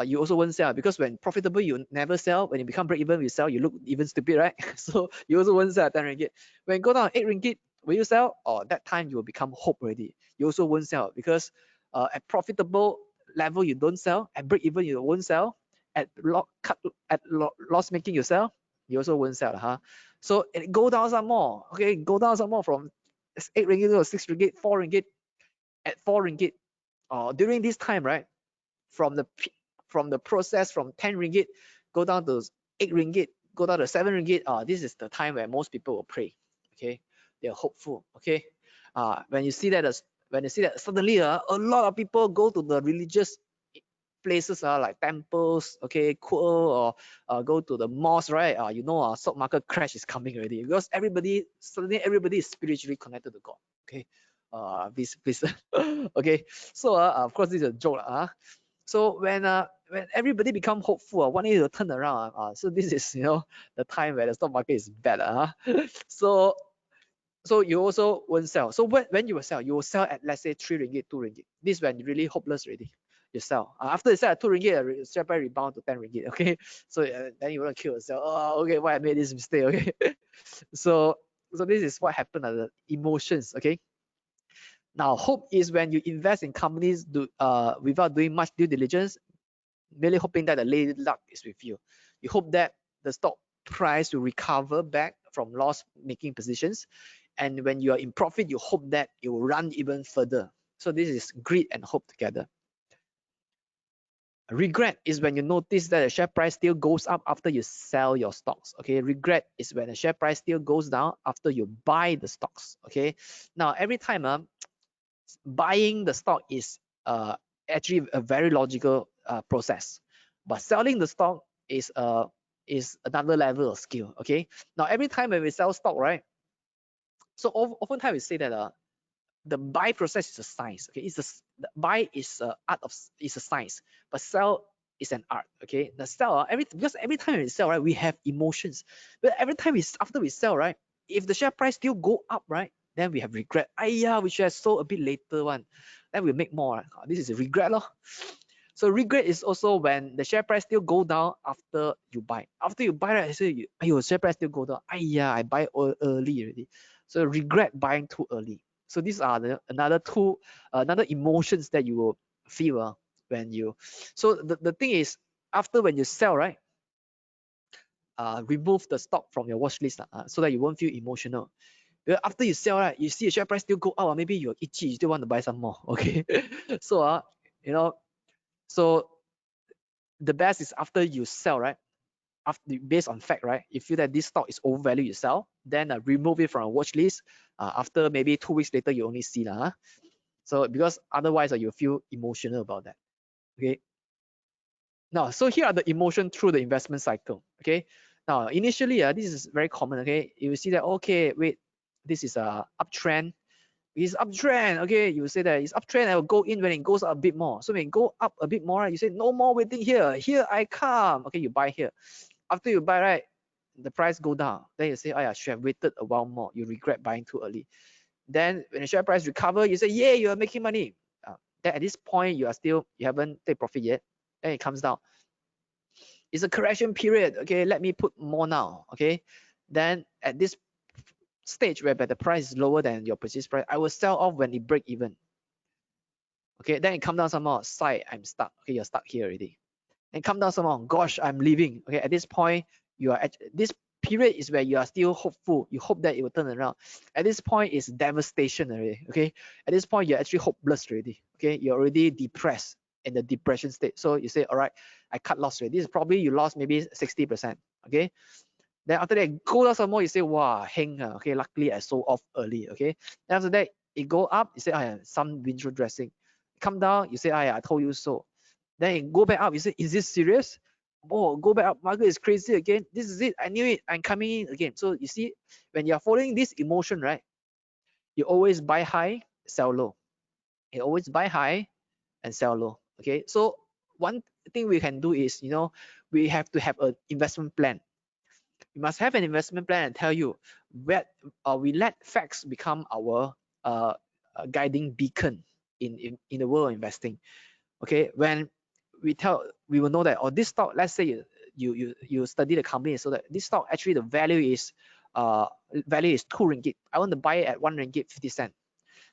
You also won't sell, because when profitable you never sell. When you become break even, you sell, you look even stupid, right? So you also won't sell at 10 ringgit. When you go down 8 ringgit, will you sell? Or that time you will become hope already. You also won't sell, because at profitable level you don't sell, at break even you won't sell, at loss making you sell, you also won't sell. So it go down some more. Okay, go down some more from 8 ringgit to 6 ringgit, 4 ringgit. At 4 ringgit, during this time, right, from the process from 10 ringgit go down to 8 ringgit, go down to 7 ringgit, this is the time where most people will pray. Okay, they're hopeful. Okay, when you see that suddenly a lot of people go to the religious places, like temples, okay, or go to the mosque, right? You know, stock market crash is coming already, because suddenly everybody is spiritually connected to God. Okay, this okay, so of course this is a joke. So when everybody become hopeful, one need to turn around. So this is, you know, the time where the stock market is bad. So you also won't sell. So when you will sell, you will sell at, let's say, 3 ringgit, 2 ringgit. This is when you're really hopeless already. You sell. After you sell at 2 ringgit, share price rebound to 10 ringgit. Okay, so then you want to kill yourself. Oh, okay, why I made this mistake? Okay, so this is what happened. The emotions. Okay. Now, hope is when you invest in companies without doing much due diligence, merely hoping that the lady luck is with you. You hope that the stock price will recover back from loss-making positions, and when you are in profit, you hope that it will run even further. So this is greed and hope together. Regret is when you notice that the share price still goes up after you sell your stocks. Okay, regret is when the share price still goes down after you buy the stocks. Okay, now every time buying the stock is actually a very logical process, but selling the stock is another level of skill. Okay, now every time when we sell stock, right, so oftentimes we say that the buy process is a science. Okay, the buy is a art of, is a science, but sell is an art. Okay, the sell because every time we sell, right, we have emotions. But every time after we sell, right, if the share price still go up, right, then we have regret. Yeah, we should have sold a bit later one. Then we make more. Right? This is a regret, lor. So regret is also when the share price still go down after you buy. After you buy, right, I say, your share price still go down. Yeah, I buy early already. So regret buying too early. So these are another emotions that you will feel when you. So the thing is, after when you sell, right, remove the stock from your watch list so that you won't feel emotional. Because after you sell, right, you see the share price still go up, maybe you're itchy, you still want to buy some more. Okay, so you know, so the best is after you sell, right? After based on fact, right? You feel that this stock is overvalued, you sell, then remove it from a watch list. After maybe 2 weeks later, you only see lah. So because otherwise, you feel emotional about that. Okay. Now, so here are the emotion through the investment cycle. Okay. Now, initially, this is very common. Okay, you will see that. Okay, wait, this is a uptrend. It's uptrend. Okay, you say that it's uptrend. I will go in when it goes up a bit more. So when it go up a bit more, you say no more waiting here. Here I come. Okay, you buy here. After you buy, right, the price go down. Then you say, oh yeah, should have waited a while more. You regret buying too early. Then when the share price recover, you say, yeah, you are making money. Then at this point, you haven't take profit yet. Then it comes down. It's a correction period. Okay, let me put more now. Okay, then at this stage whereby the price is lower than your purchase price, I will sell off when it break even. Okay, then it come down some more. Side, I'm stuck. Okay, you're stuck here already. And come down some more. Gosh, I'm leaving. Okay, at this point, you are at this period is where you are still hopeful. You hope that it will turn around. At this point, it's devastation already. Okay, at this point, you're actually hopeless already. Okay, you're already depressed in the depression state. So you say, all right, I cut loss already. This is probably you lost maybe 60%. Okay. Then after that, go down some more, you say, wow, hang, okay, luckily I sold off early, okay. Then after that, it go up, you say, oh, yeah, some window dressing. Come down, you say, oh, yeah, I told you so. Then it go back up, you say, is this serious? Oh, go back up, market is crazy again. This is it, I knew it, I'm coming in again. So you see, when you're following this emotion, right, you always buy high, sell low. You always buy high and sell low, okay. So one thing we can do is, we have to have an investment plan. You must have an investment plan and tell you where we let facts become our guiding beacon in the world of investing. Okay, when we will know that, this stock, let's say you study the company, so that this stock actually the value is 2 ringgit. I want to buy it at 1 ringgit 50 cent.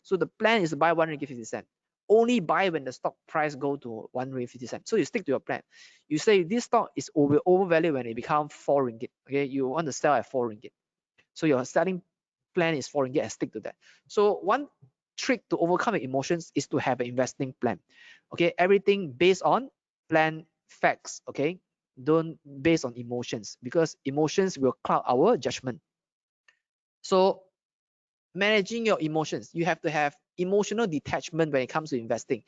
So the plan is to buy 1 ringgit 50 cent. Only buy when the stock price go to 1 ringgit 50 cent. So you stick to your plan. You say this stock is overvalued when it becomes 4 ringgit. Okay, you want to sell at 4 ringgit. So your selling plan is 4 ringgit and stick to that. So one trick to overcome the emotions is to have an investing plan. Okay, everything based on plan facts. Okay, don't based on emotions, because emotions will cloud our judgment. So managing your emotions, you have to have emotional detachment when it comes to investing.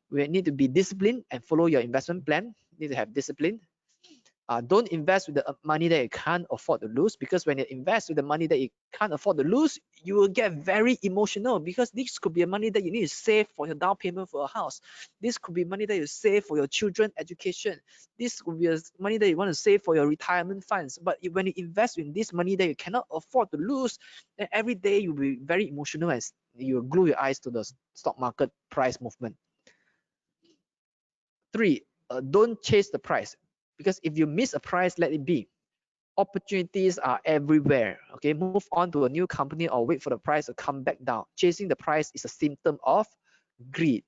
We need to be disciplined and follow your investment plan. You need to have discipline. Don't invest with the money that you can't afford to lose, because when you invest with the money that you can't afford to lose, you will get very emotional, because this could be a money that you need to save for your down payment for a house. This could be money that you save for your children education. This could be money that you want to save for your retirement funds. But when you invest in this money that you cannot afford to lose, then every day you'll be very emotional as you glue your eyes to the stock market price movement. 3, don't chase the price, because if you miss a price, let it be. Opportunities are everywhere. Okay, move on to a new company or wait for the price to come back down. Chasing the price is a symptom of greed.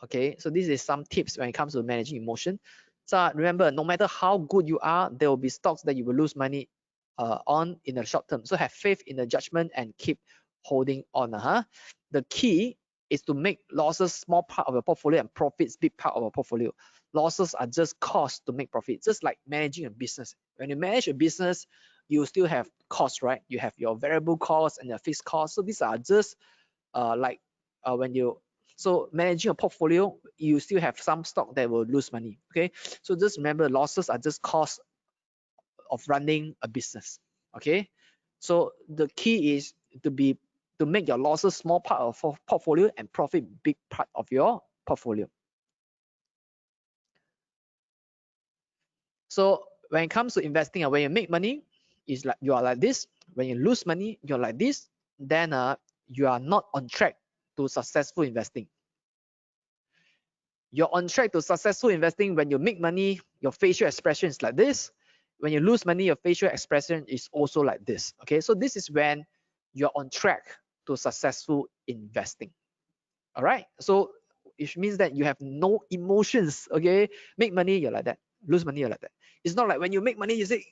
Okay, so this is some tips when it comes to managing emotion. So remember, no matter how good you are, there will be stocks that you will lose money on in the short term. So have faith in the judgment and keep holding on. The key is to make losses small part of your portfolio and profits big part of your portfolio. Losses are just costs to make profit, just like managing a business. When you manage a business, you still have costs, right? You have your variable costs and your fixed costs. So these are just so managing a portfolio, you still have some stock that will lose money. Okay, so just remember, losses are just costs of running a business. Okay, so the key is to make your losses small part of portfolio and profit big part of your portfolio. So when it comes to investing, when you make money, is like you are like this. When you lose money, you're like this. Then you are not on track to successful investing. You're on track to successful investing when you make money, your facial expression is like this. When you lose money, your facial expression is also like this. Okay, so this is when you're on track to successful investing. All right, so it means that you have no emotions. Okay, make money, you're like that. Lose money, you're like that. It's not like when you make money, you say,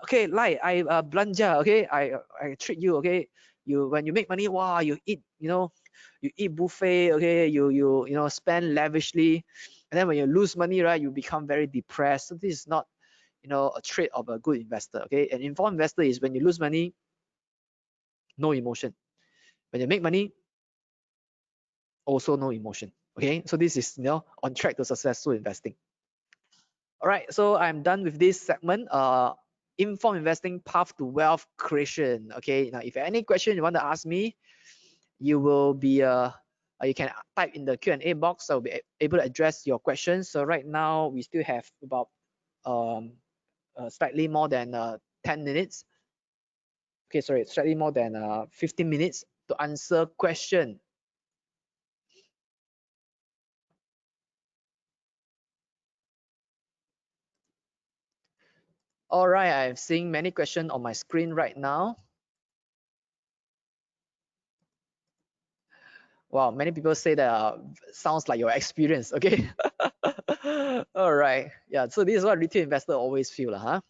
okay, like I belanja, okay, I treat you, okay. When you make money, wow, you eat, you eat buffet, okay, you spend lavishly, and then when you lose money, right, you become very depressed. So this is not, a trait of a good investor. Okay, an informed investor is when you lose money, no emotion. When you make money, also no emotion. Okay, so this is on track to successful investing. All right, so I'm done with this segment. Informed investing path to wealth creation. Okay, now if any question you want to ask me, you will be you can type in the Q&A box. I'll be able to address your questions. So right now we still have about slightly more than 10 minutes. Okay, sorry, slightly more than 15 minutes to answer question. All right, I'm seeing many questions on my screen right now. Wow, many people say that sounds like your experience. Okay. All right. Yeah. So this is what retail investor always feel, huh?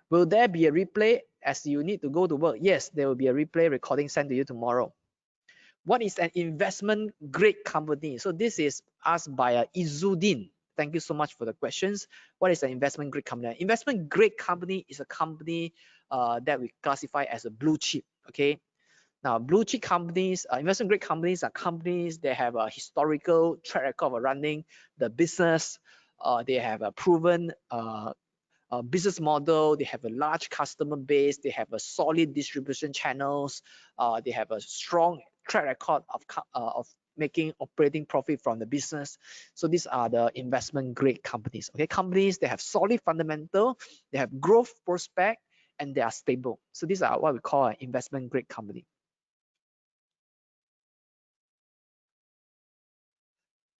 Will there be a replay as you need to go to work? Yes, there will be a replay recording sent to you tomorrow. What is an investment grade company? So this is asked by Izudin. Thank you so much for the questions. What is an investment grade company? Investment grade company is a company that we classify as a blue chip. Okay. Now, blue chip companies, investment grade companies are companies that have a historical track record of running the business. They have a proven business model. They have a large customer base. They have a solid distribution channels. They have a strong track record of making operating profit from the business. So these are the investment grade companies. Okay, companies that have solid fundamental, they have growth prospect, and they are stable. So these are what we call an investment grade company.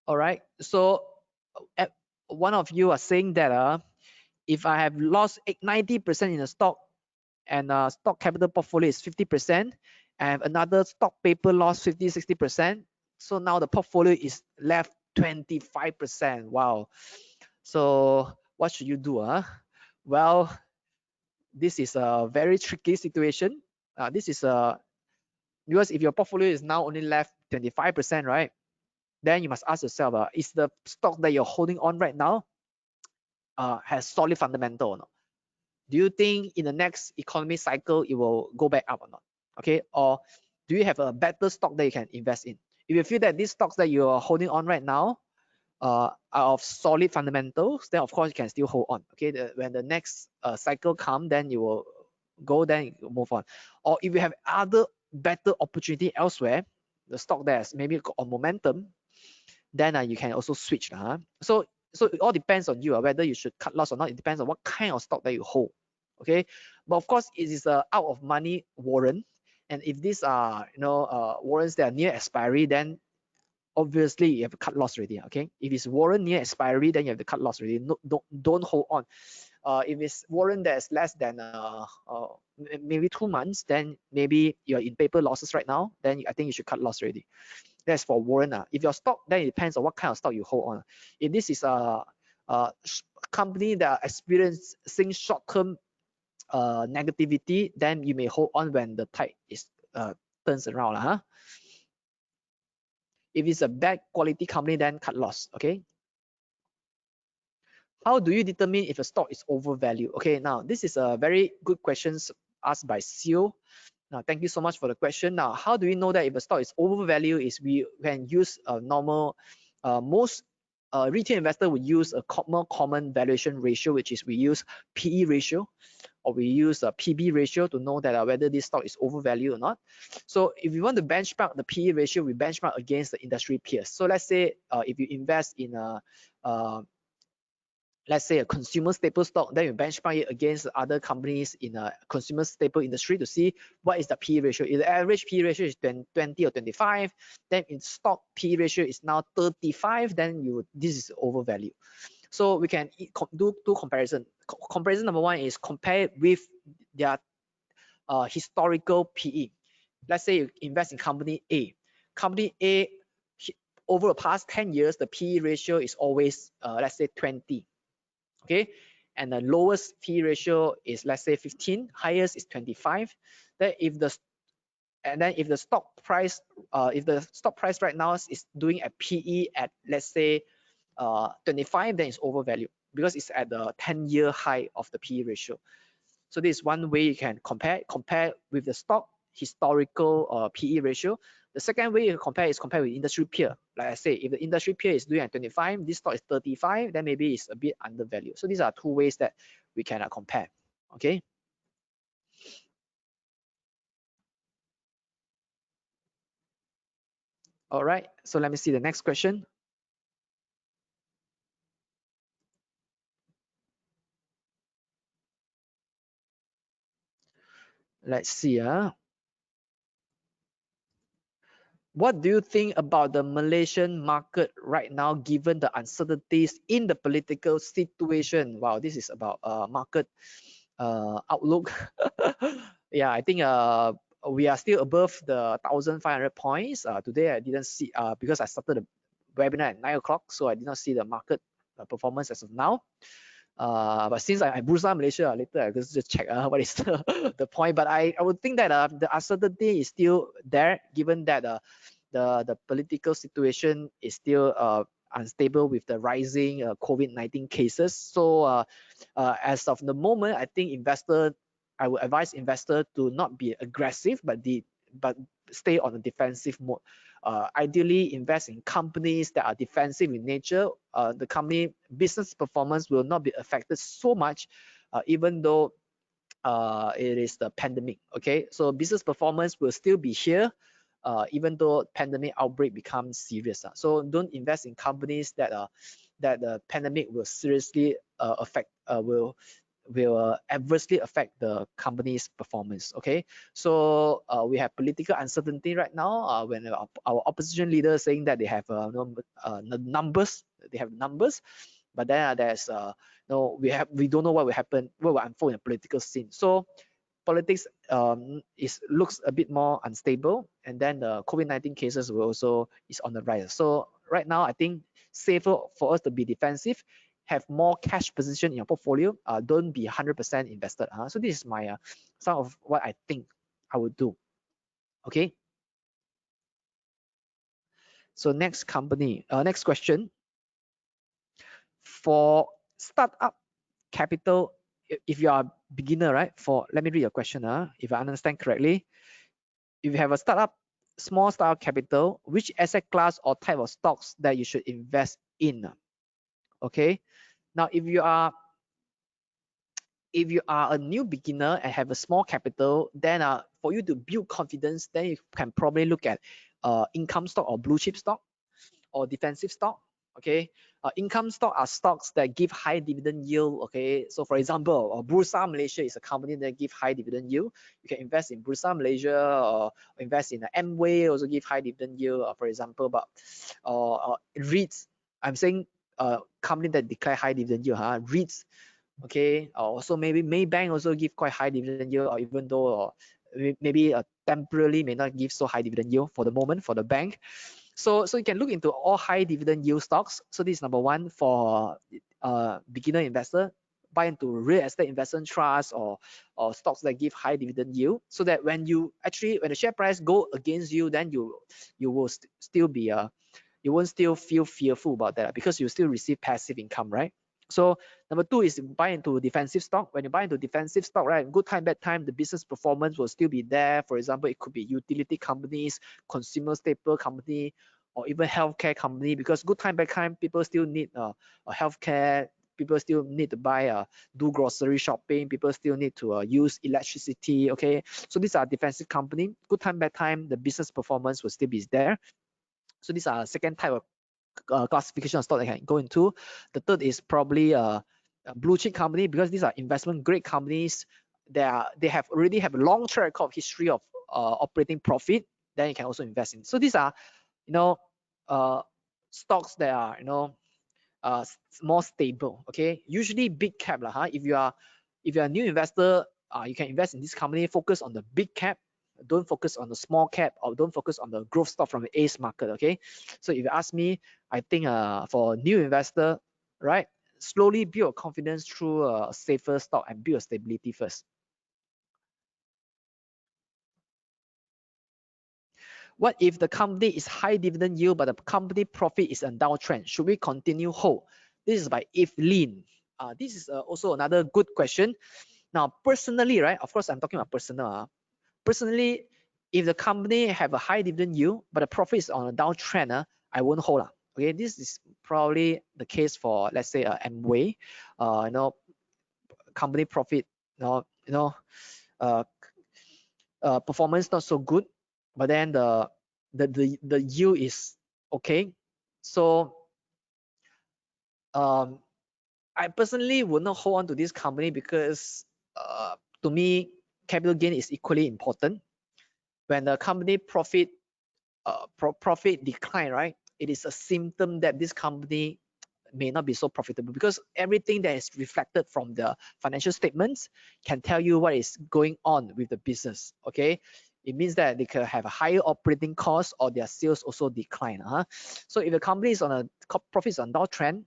All right. So one of you are saying that if I have lost 90% in a stock and stock capital portfolio is 50%, I have another stock paper loss 50-60%. So now the portfolio is left 25%. Wow. So what should you do? Well, this is a very tricky situation. This is because if your portfolio is now only left 25%, right? Then you must ask yourself, is the stock that you're holding on right now has solid fundamental or not? Do you think in the next economy cycle it will go back up or not? Okay, or do you have a better stock that you can invest in? If you feel that these stocks that you are holding on right now are of solid fundamentals, then of course you can still hold on. Okay, when the next cycle come, then you will go, then you move on. Or if you have other better opportunity elsewhere, the stock that's maybe on momentum, then you can also switch. So it all depends on you whether you should cut loss or not. It depends on what kind of stock that you hold. Okay, but of course it is a out of money warrant, and if these are warrants that are near expiry, then obviously you have to cut loss already. Okay, if it's warrant near expiry, then you have to cut loss already. No, don't hold on. If it's warrant that's less than maybe 2 months, then maybe you're in paper losses right now, then I think you should cut loss already. That's for warrant. If your stock, then it depends on what kind of stock you hold on. If this is a company that are experiencing short-term negativity, then you may hold on when the tide is turns around. If it's a bad quality company, then cut loss. Okay. How do you determine if a stock is overvalued? Okay, now this is a very good question asked by CEO. Now, thank you so much for the question. Now, how do we know that if a stock is overvalued? Is we can use a normal, most retail investor would use a more common valuation ratio, which is we use PE ratio, or we use a PB ratio to know that whether this stock is overvalued or not. So if you want to benchmark the PE ratio, we benchmark against the industry peers. So let's say if you invest in a let's say a consumer staple stock, then you benchmark it against other companies in a consumer staple industry to see what is the P ratio. If the average P ratio is 20 or 25, then in stock P ratio is now 35, then this is overvalue. So we can do comparison. Comparison number one is compare with their historical PE. Let's say you invest in company A. Company A, over the past 10 years, the PE ratio is always, let's say 20. Okay, and the lowest P ratio is, let's say 15, highest is 25. Then if the stock price right now is doing a PE at, let's say 25, then it's overvalued because it's at the 10-year high of the PE ratio. So this is one way you can compare with the stock historical PE ratio. The second way you compare is compare with industry peer. Like I say, if the industry peer is doing at 25, this stock is 35, then maybe it's a bit undervalued. So these are two ways that we can compare. Okay. All right. So let me see the next question. Let's see. What do you think about the Malaysian market right now, given the uncertainties in the political situation? Wow, this is about market outlook. Yeah, I think we are still above the 1,500 points. Today I didn't see because I started the webinar at 9 o'clock, so I did not see the market performance as of now. But since I Bursa Malaysia, later I just check what is the point. But I would think that the uncertainty is still there, given that the political situation is still unstable with the rising COVID-19 cases. So as of the moment, I think I would advise investor to not be aggressive, but stay on a defensive mode. Ideally, invest in companies that are defensive in nature. The company business performance will not be affected so much, even though it is the pandemic. Okay, so business performance will still be here, even though pandemic outbreak becomes serious. So don't invest in companies that the pandemic will seriously affect, will adversely affect the company's performance. Okay, so we have political uncertainty right now, when our opposition leader saying that they have numbers, but then there's we don't know what will happen, what will unfold in the political scene. So politics looks a bit more unstable, and then the COVID-19 cases will also is on the rise. So right now I think safer for us to be defensive, have more cash position in your portfolio. Don't be 100% invested. So this is my some of what I think I would do. Okay. So next question. For startup capital, if you are a beginner, right? Let me read your question. If I understand correctly, if you have a small startup capital, which asset class or type of stocks that you should invest in? Okay. Now, if you are a new beginner and have a small capital, then for you to build confidence, then you can probably look at income stock or blue chip stock or defensive stock. Okay, income stock are stocks that give high dividend yield. Okay, so for example, Bursa Malaysia is a company that give high dividend yield. You can invest in Bursa Malaysia or invest in Amway, also give high dividend yield, for example. But REITs, I'm saying company that declare high dividend yield, REITs. Okay, also maybe Maybank also give quite high dividend yield, or even though maybe temporarily may not give so high dividend yield for the moment for the bank. So you can look into all high dividend yield stocks. So this is number one for beginner investor. Buy into real estate investment trusts or stocks that give high dividend yield, so that when the share price go against you, then you will still be you won't still feel fearful about that, because you still receive passive income, right? So number two is buy into defensive stock. When you buy into defensive stock, right, good time, bad time, the business performance will still be there. For example, it could be utility companies, consumer staple company, or even healthcare company, because good time, bad time, people still need a healthcare. People still need to buy, do grocery shopping. People still need to use electricity. Okay, so these are defensive company. Good time, bad time, the business performance will still be there. So these are second type of classification of stock that I can go into. The third is probably blue chip company, because these are investment grade companies, they already have a long track record of history of operating profit, then you can also invest in. So these are, you know, stocks that are, you know, more stable. Okay, usually big cap lah. If you are a new investor, you can invest in this company. Focus on the big cap. Don't focus on the small cap, or don't focus on the growth stock from the ACE market. Okay, so if you ask me, I think for a new investor, right, slowly build your confidence through a safer stock and build a stability first. What if the company is high dividend yield, but the company profit is on downtrend? Should we continue hold? This is by Evelyn. This is also another good question. Now, personally, right, of course, I'm talking about personal. Personally, if the company have a high dividend yield, but the profit is on a downtrend, I won't hold. Okay, this is probably the case for, let's say, Amway. You know, company profit, performance not so good, but then the yield is okay. So I personally would not hold on to this company, because to me, capital gain is equally important. When the company profit decline, right, it is a symptom that this company may not be so profitable, because everything that is reflected from the financial statements can tell you what is going on with the business. Okay, it means that they could have a higher operating cost, or their sales also decline. So if the company is on a profits on downtrend,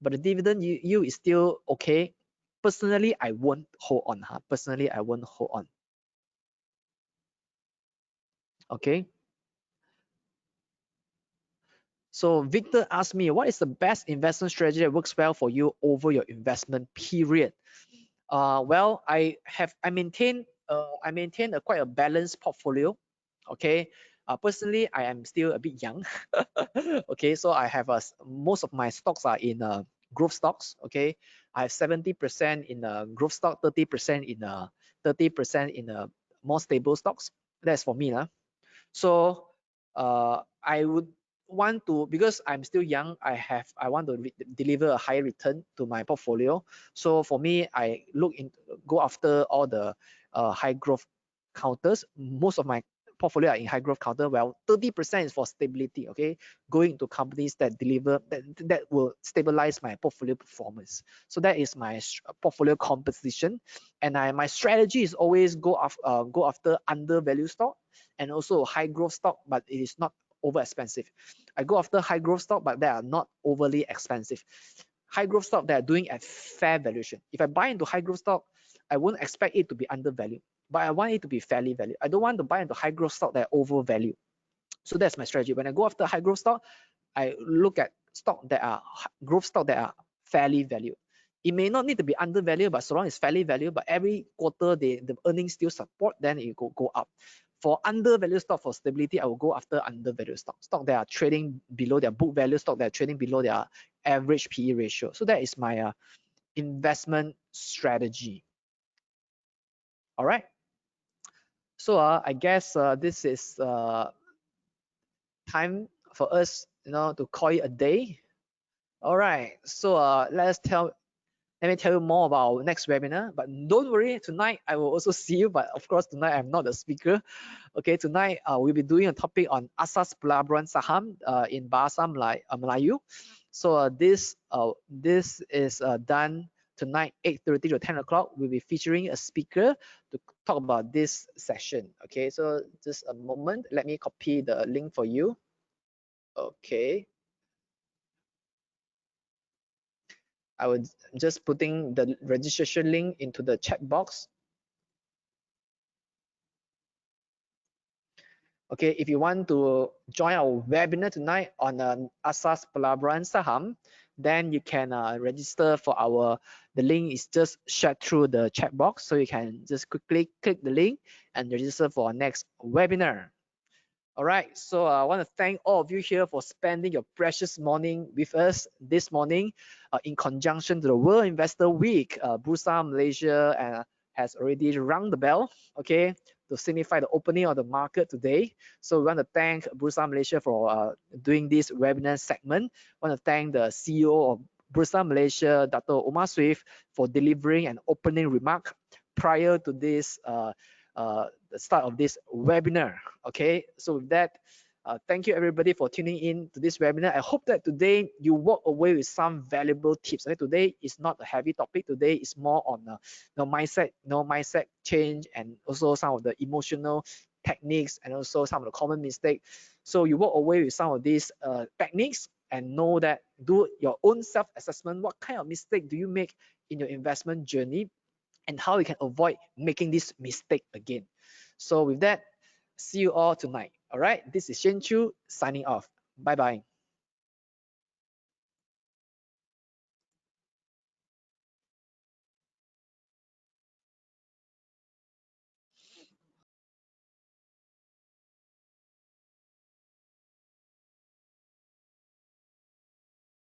but the dividend yield is still okay, personally I won't hold on. Personally I won't hold on. Okay. So Victor asked me, what is the best investment strategy that works well for you over your investment period? Well, I maintain quite a balanced portfolio. Okay, personally, I am still a bit young. Okay, so I have most of my stocks are in growth stocks. Okay, I have 70% in growth stock, 30% in more stable stocks. That's for me, So I would want to, because I'm still young, I want to deliver a higher return to my portfolio. So for me, I go after all the high growth counters. Most of my portfolio are in high growth counter. Well, 30% is for stability. Okay, going into companies that deliver that will stabilize my portfolio performance. So that is my portfolio composition, and my strategy is always go after undervalued stock, and also high growth stock, but it is not over expensive. I go after high growth stock, but they are not overly expensive. High growth stock that are doing at fair valuation. If I buy into high growth stock, I won't expect it to be undervalued, but I want it to be fairly valued. I don't want to buy into high growth stock that are overvalued. So that's my strategy. When I go after high growth stock, I look at stock that are growth stock that are fairly valued. It may not need to be undervalued, but so long as fairly valued, but every quarter the earnings still support, then it go up. For undervalued stock, for stability, I will go after undervalued stock that are trading below their book value, stock that are trading below their average PE ratio. So that is my investment strategy. All right. So I guess this is time for us, to call it a day. All right. So let me tell you more about our next webinar. But don't worry, tonight I will also see you. But of course, tonight I'm not the speaker. Okay, tonight we'll be doing a topic on asas pelaburan saham in Bahasa Melayu. So this is done tonight, 8:30 to 10 o'clock. We'll be featuring a speaker to talk about this session. Okay, so just a moment. Let me copy the link for you. Okay. I was just putting the registration link into the chat box. Okay, if you want to join our webinar tonight on asas pelaburan saham, then you can register for the link is just shared through the chat box, so you can just quickly click the link and register for our next webinar. All right, so I want to thank all of you here for spending your precious morning with us this morning in conjunction to the World Investor Week. Bursa Malaysia has already rung the bell, okay, to signify the opening of the market today. So we want to thank Bursa Malaysia for doing this webinar segment. I want to thank the CEO of Bursa Malaysia, Dr. Omar Swift, for delivering an opening remark prior to this the start of this webinar. Okay, so with that, thank you everybody for tuning in to this webinar. I hope that today you walk away with some valuable tips. Okay, today is not a heavy topic. Today is more on mindset change, and also some of the emotional techniques, and also some of the common mistakes. So you walk away with some of these techniques, and know that do your own self-assessment. What kind of mistake do you make in your investment journey, and how you can avoid making this mistake again. So with that, see you all tonight. All right, this is Shen Chu signing off. Bye bye.